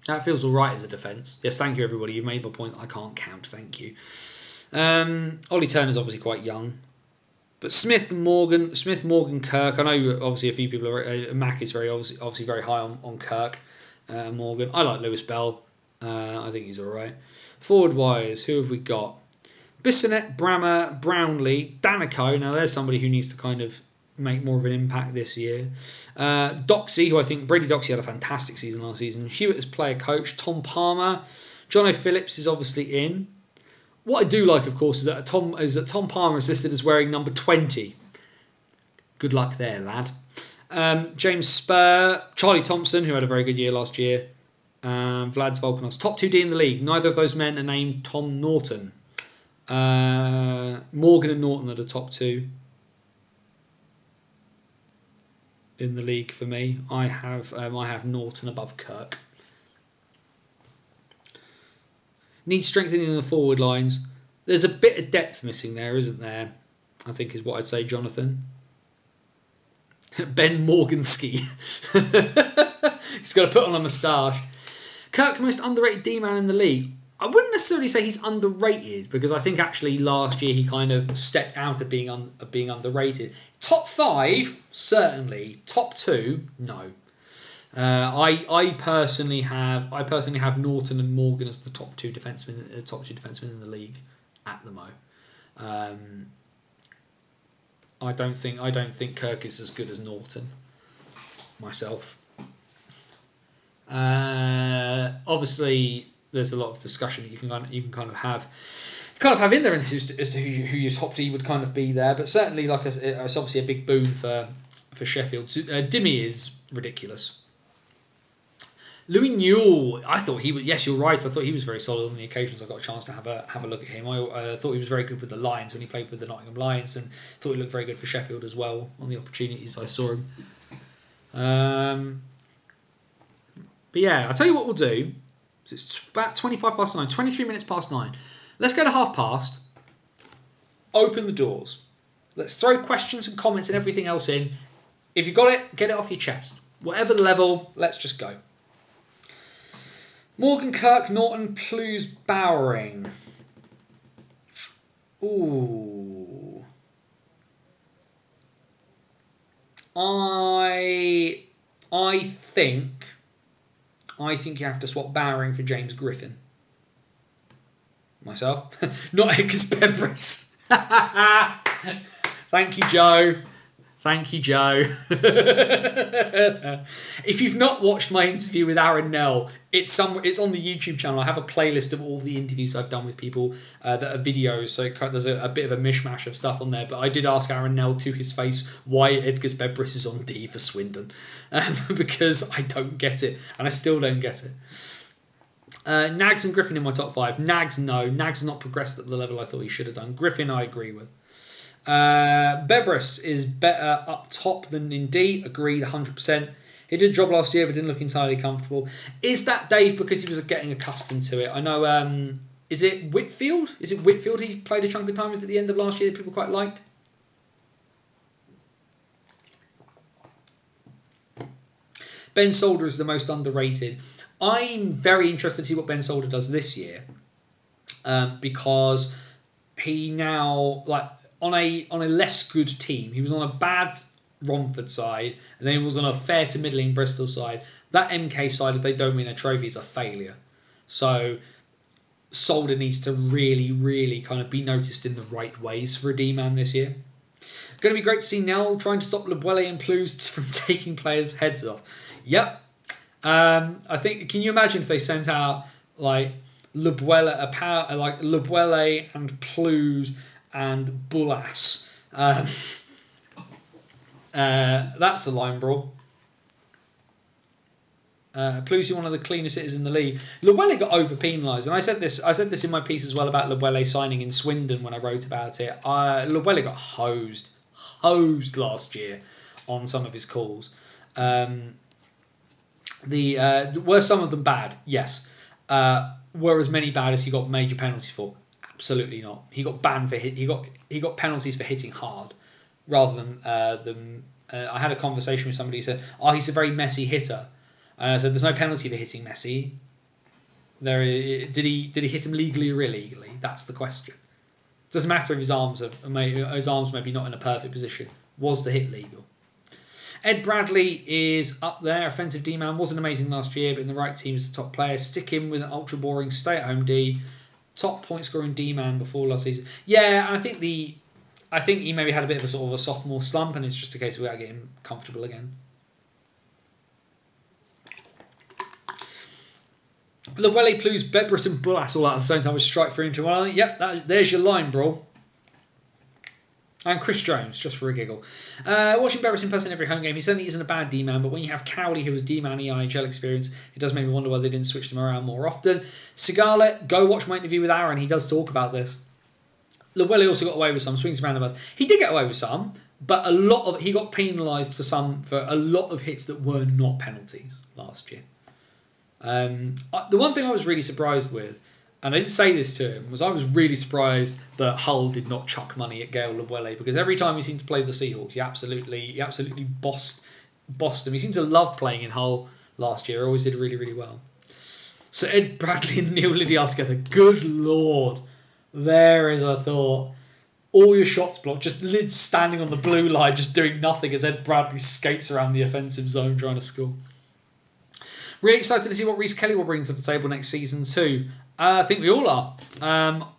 That feels all right as a defence. Yes, thank you, everybody. You've made my point that I can't count. Thank you. Ollie Turner's obviously quite young. But Smith, Morgan, Kirk. I know obviously a few people are. Mac is very obviously very high on Kirk, Morgan. I like Lewis Bell. I think he's all right. Forward wise, who have we got? Bissonette, Brammer, Brownlee, Danico. Now there's somebody who needs to kind of make more of an impact this year. Doxey, who I think Brady Doxey had a fantastic season last season. Hewitt as player coach. Tom Palmer, John O'Phillips is obviously in. What I do like, of course, is that Tom Palmer is listed as wearing number 20. Good luck there, lad. James Spur, Charlie Thompson, who had a very good year last year. Vlad's Volkanovs. Top 2D in the league. Neither of those men are named Tom Norton. Morgan and Norton are the top two in the league for me. I have Norton above Kirk. Need strengthening in the forward lines. There's a bit of depth missing there, isn't there? I think is what I'd say, Jonathan. Ben Morganski. He's got to put on a moustache. Kirk, the most underrated D-man in the league. I wouldn't necessarily say he's underrated because I think actually last year he kind of stepped out of being underrated. Top 5, certainly. Top 2, no. I personally have Norton and Morgan as the top two defensemen in the league at the mo. I don't think Kirk is as good as Norton myself. Obviously, there's a lot of discussion that you can kind of have in there as to who your top D would kind of be there. But certainly, it's obviously a big boon for Sheffield. Dimmy is ridiculous. Louis Newell, I thought he was. Yes, you're right. I thought he was very solid on the occasions I got a chance to have a look at him. I thought he was very good with the Lions when he played with the Nottingham Lions, and thought he looked very good for Sheffield as well on the opportunities I saw him. But yeah, I'll tell you what we'll do. It's about 23 minutes past 9. Let's go to half past. Open the doors. Let's throw questions and comments and everything else in. If you've got it, get it off your chest. Whatever the level, let's just go. Morgan, Kirk, Norton, Plews, Bowering. Ooh. I think you have to swap Bowering for James Griffin. Myself. Not Edgar's Pebris. Thank you, Joe. Thank you, Joe. If you've not watched my interview with Aaron Nell, it's on the YouTube channel. I have a playlist of all the interviews I've done with people that are videos, so there's a bit of a mishmash of stuff on there. But I did ask Aaron Nell to his face why Edgar's Pebris is on D for Swindon, because I don't get it, and I still don't get it. Nags and Griffin in my top 5. Nags, no. Nags has not progressed at the level I thought he should have done. Griffin, I agree with. Bebris is better up top than in D. Agreed, 100%. He did a job last year, but didn't look entirely comfortable. Is that Dave because he was getting accustomed to it? I know. Is it Whitfield? He played a chunk of time with at the end of last year that people quite liked. Ben Solder is the most underrated. I'm very interested to see what Ben Solder does this year, because he now on a less good team. He was on a bad Romford side, and then he was on a fair to middling Bristol side. That MK side, if they don't win a trophy, is a failure. So Solder needs to really, really kind of be noticed in the right ways for a D-man this year. Going to be great to see Nell trying to stop Lebuele and Plews from taking players' heads off. Yep. I think. Can you imagine if they sent out Lebuele and Plews and Bullas? That's a line brawl. Plews is one of the cleanest hitters in the league. Lebuele got over penalised, and I said this in my piece as well about Lebuele signing in Swindon when I wrote about it. Lebuele got hosed last year on some of his calls. Were some of them bad? Yes. Were as many bad as he got major penalties for? Absolutely not. He got banned for he got penalties for hitting hard, rather than I had a conversation with somebody who said, "Oh, he's a very messy hitter," and I said, "There's no penalty for hitting messy. Did he hit him legally or illegally? That's the question. Doesn't matter if his arms maybe not in a perfect position. Was the hit legal? Ed Bradley is up there. Offensive D-man wasn't amazing last year, but in the right team is the top player. Stick him with an ultra boring stay-at-home D. Top point scoring D-man before last season. Yeah, I think he maybe had a bit of a sort of a sophomore slump, and it's just a case of getting him comfortable again. Llewellyn, Plews, Bedbris and Bullas all out at the same time with strike 3 into 1. Yep, there's your line, bro. And Chris Jones, just for a giggle. Watching Bedbris in person every home game, he certainly isn't a bad D-man, but when you have Cowley, who has D-man EIHL experience, it does make me wonder why they didn't switch them around more often. Sigala, go watch my interview with Aaron. He does talk about this. Llewellyn also got away with some swings around about. He did get away with some, but he got penalised for a lot of hits that were not penalties last year. The one thing I was really surprised with, and I did say this to him, was I was really surprised that Hull did not chuck money at Gail Llewellyn, because every time he seemed to play the Seahawks, he absolutely bossed them. He seemed to love playing in Hull last year. Always did really, really well. So Ed Bradley and Neil Lydiard together. Good Lord. There is a thought. All your shots blocked. Just Lyd standing on the blue line, just doing nothing as Ed Bradley skates around the offensive zone trying to score. Really excited to see what Reece Kelly will bring to the table next season too. I think we all are.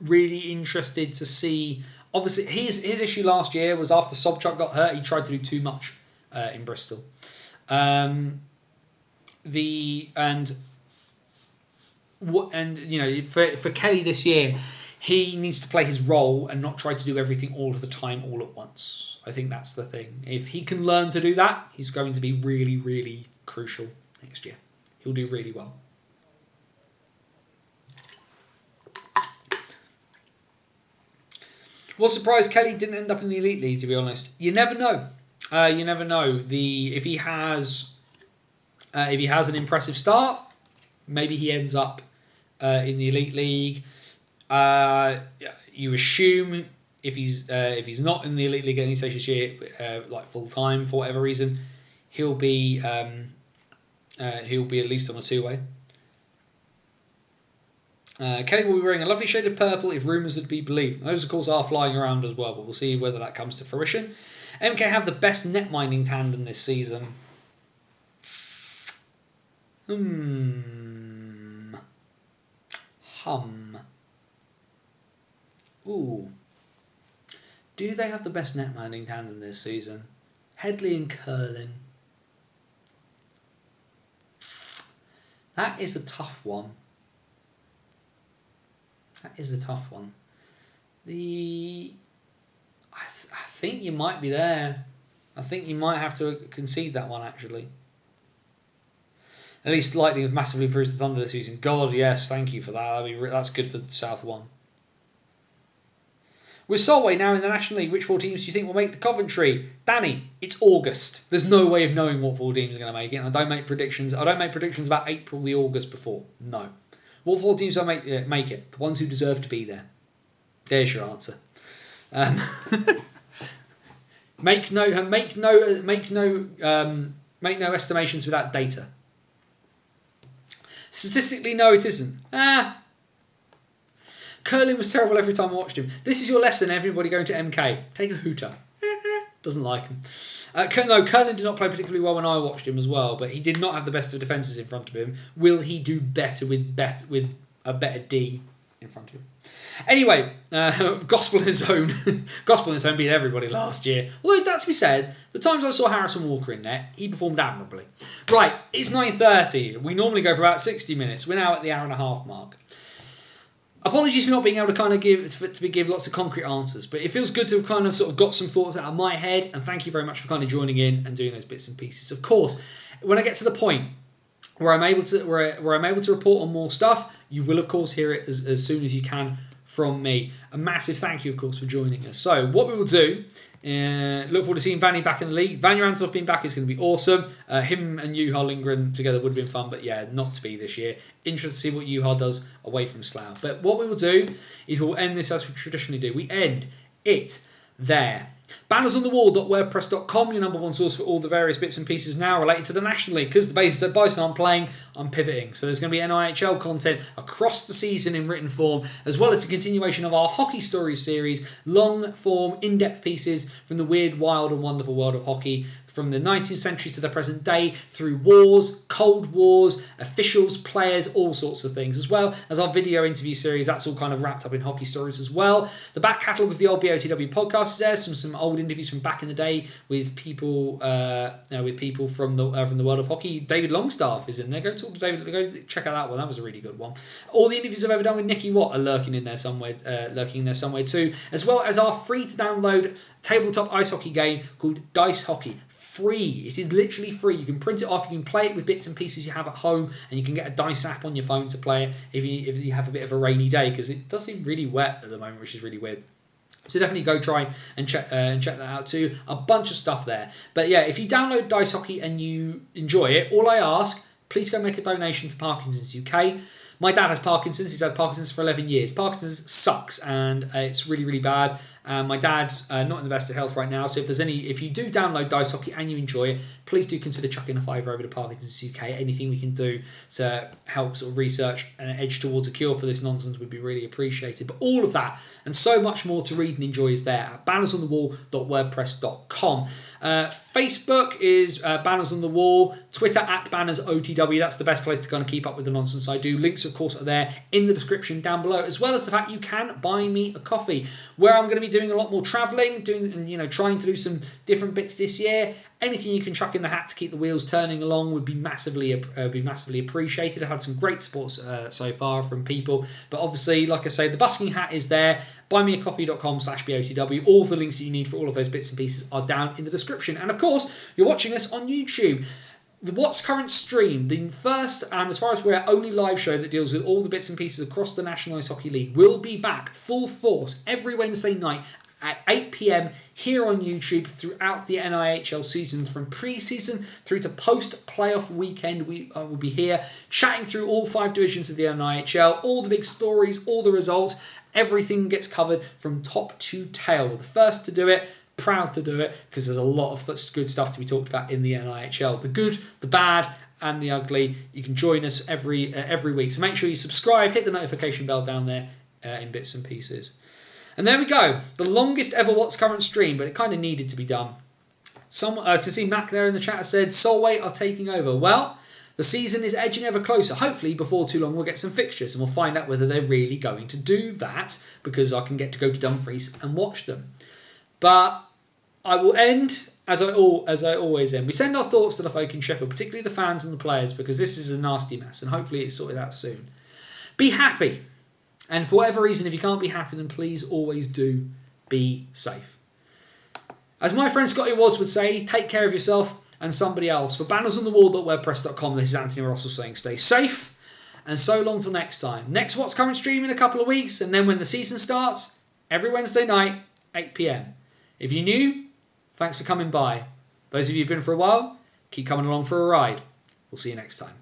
Really interested to see. Obviously, his issue last year was after Sobchak got hurt, he tried to do too much in Bristol. For Kelly this year, he needs to play his role and not try to do everything all of the time, all at once. I think that's the thing. If he can learn to do that, he's going to be really, really crucial next year. He'll do really well. Was surprised Kelly didn't end up in the Elite League, to be honest. You never know. You never know. If he has an impressive start, maybe he ends up in the Elite League. You assume if he's not in the Elite League any stage this year, like full time for whatever reason, he'll be at least on a two-way. Kelly will be wearing a lovely shade of purple if rumours are to be believed. Those, of course, are flying around as well, but we'll see whether that comes to fruition. MK have the best net mining tandem this season. Ooh. Do they have the best net mining tandem this season? Headley and Curlin. That is a tough one. I think you might be there. I think you might have to concede that one, actually. At least Lightning have massively improved the Thunder this season. God, yes, thank you for that. That's good for the South 1. With Solway now in the National League, which 4 teams do you think will make the Coventry? Danny, it's August. There's no way of knowing what 4 teams are going to make it. And I don't make predictions. I don't make predictions about April, the August before. No. What 4 teams will make it? The ones who deserve to be there. There's your answer. Make no estimations without data. Statistically, no, it isn't. Curling was terrible every time I watched him. This is your lesson, everybody going to MK. Take a hooter. Doesn't like him. Curling did not play particularly well when I watched him as well, but he did not have the best of defences in front of him. Will he do better with a better D in front of him? Anyway, Gospel in his own. Gospel in his own beat everybody last year. Although, that to be said, the times I saw Harrison Walker in net, he performed admirably. Right, it's 9:30. We normally go for about 60 minutes. We're now at the hour and a half mark. Apologies for not being able to kind of give lots of concrete answers, but it feels good to have kind of sort of got some thoughts out of my head, and thank you very much for kind of joining in and doing those bits and pieces. Of course, when I get to the point where I'm able to report on more stuff, you will of course hear it as soon as you can from me. A massive thank you, of course, for joining us. So what we will do, look forward to seeing Vanny back in the league. Vanya Antonov being back is going to be awesome. Him and Juha Lindgren together would have been fun, but yeah, not to be this year. Interested to see what Juha does away from Slough. But what we will do is we'll end this as we traditionally do. We end it there. Bannersonthewall.wordpress.com, your number one source for all the various bits and pieces now related to the National League. Because the basis that Bison aren't playing, I'm pivoting. So there's going to be NIHL content across the season in written form, as well as the continuation of our Hockey Stories series, long form, in-depth pieces from the weird, wild and wonderful world of hockey, from the 19th century to the present day, through wars, cold wars, officials, players, all sorts of things, as well as our video interview series. That's all kind of wrapped up in Hockey Stories as well. The back catalogue of the old BOTW podcast is there. Some old interviews from back in the day with people from the world of hockey. David Longstaff is in there. Go talk to David. Go check out that one. That was a really good one. All the interviews I've ever done with Nicky Watt are lurking in there somewhere too, as well as our free to download tabletop ice hockey game called Dice Hockey. Free. It is literally free. You can print it off, you can play it with bits and pieces you have at home, and you can get a dice app on your phone to play it if you have a bit of a rainy day, because it does seem really wet at the moment, which is really weird. So definitely go try and check that out too. A bunch of stuff there. But yeah, if you download Dice Hockey and you enjoy it, all I ask, please go make a donation to Parkinson's UK. My dad has Parkinson's. He's had Parkinson's for 11 years. Parkinson's sucks, and it's really, really bad. My dad's not in the best of health right now, so if you do download Dice Hockey and you enjoy it, please do consider chucking a $5 over to Parkinson's UK. Anything we can do to help sort of research and edge towards a cure for this nonsense would be really appreciated. But all of that and so much more to read and enjoy is there at bannersonthewall.wordpress.com. Facebook is Banners on the Wall. Twitter at BannersOTW. That's the best place to kind of keep up with the nonsense I do. Links, of course, are there in the description down below, as well as the fact you can buy me a coffee, where I'm going to be doing a lot more travelling, trying to do some different bits this year. Anything you can chuck in the hat to keep the wheels turning along would be massively appreciated. I've had some great support so far from people, but obviously, like I say, the busking hat is there. buymeacoffee.com/BOTW. All the links that you need for all of those bits and pieces are down in the description. And of course, you're watching us on YouTube. The What's Current stream, the first and, as far as we're, only live show that deals with all the bits and pieces across the National Ice Hockey League, will be back full force every Wednesday night at 8 p.m. here on YouTube throughout the NIHL season, from pre-season through to post-playoff weekend. We will be here chatting through all 5 divisions of the NIHL, all the big stories, all the results. Everything gets covered from top to tail. We're the first to do it. Proud to do it, because there's a lot of good stuff to be talked about in the NIHL. The good, the bad, and the ugly. You can join us every week. So make sure you subscribe, hit the notification bell down there in bits and pieces. And there we go. The longest ever What's Current stream, but it kind of needed to be done. To see Mac there in the chat said, Solway are taking over. Well, the season is edging ever closer. Hopefully, before too long, we'll get some fixtures, and we'll find out whether they're really going to do that, because I can get to go to Dumfries and watch them. But I will end as I always end. We send our thoughts to the folk in Sheffield, particularly the fans and the players, because this is a nasty mess, and hopefully it's sorted out soon. Be happy. And for whatever reason, if you can't be happy, then please always do be safe. As my friend Scotty Woz would say, take care of yourself and somebody else. For bannersonthewall.wordpress.com, this is Anthony Russell saying stay safe, and so long till next time. Next What's Current stream in a couple of weeks, and then when the season starts, every Wednesday night, 8 p.m. If you're new, thanks for coming by. Those of you who've been for a while, keep coming along for a ride. We'll see you next time.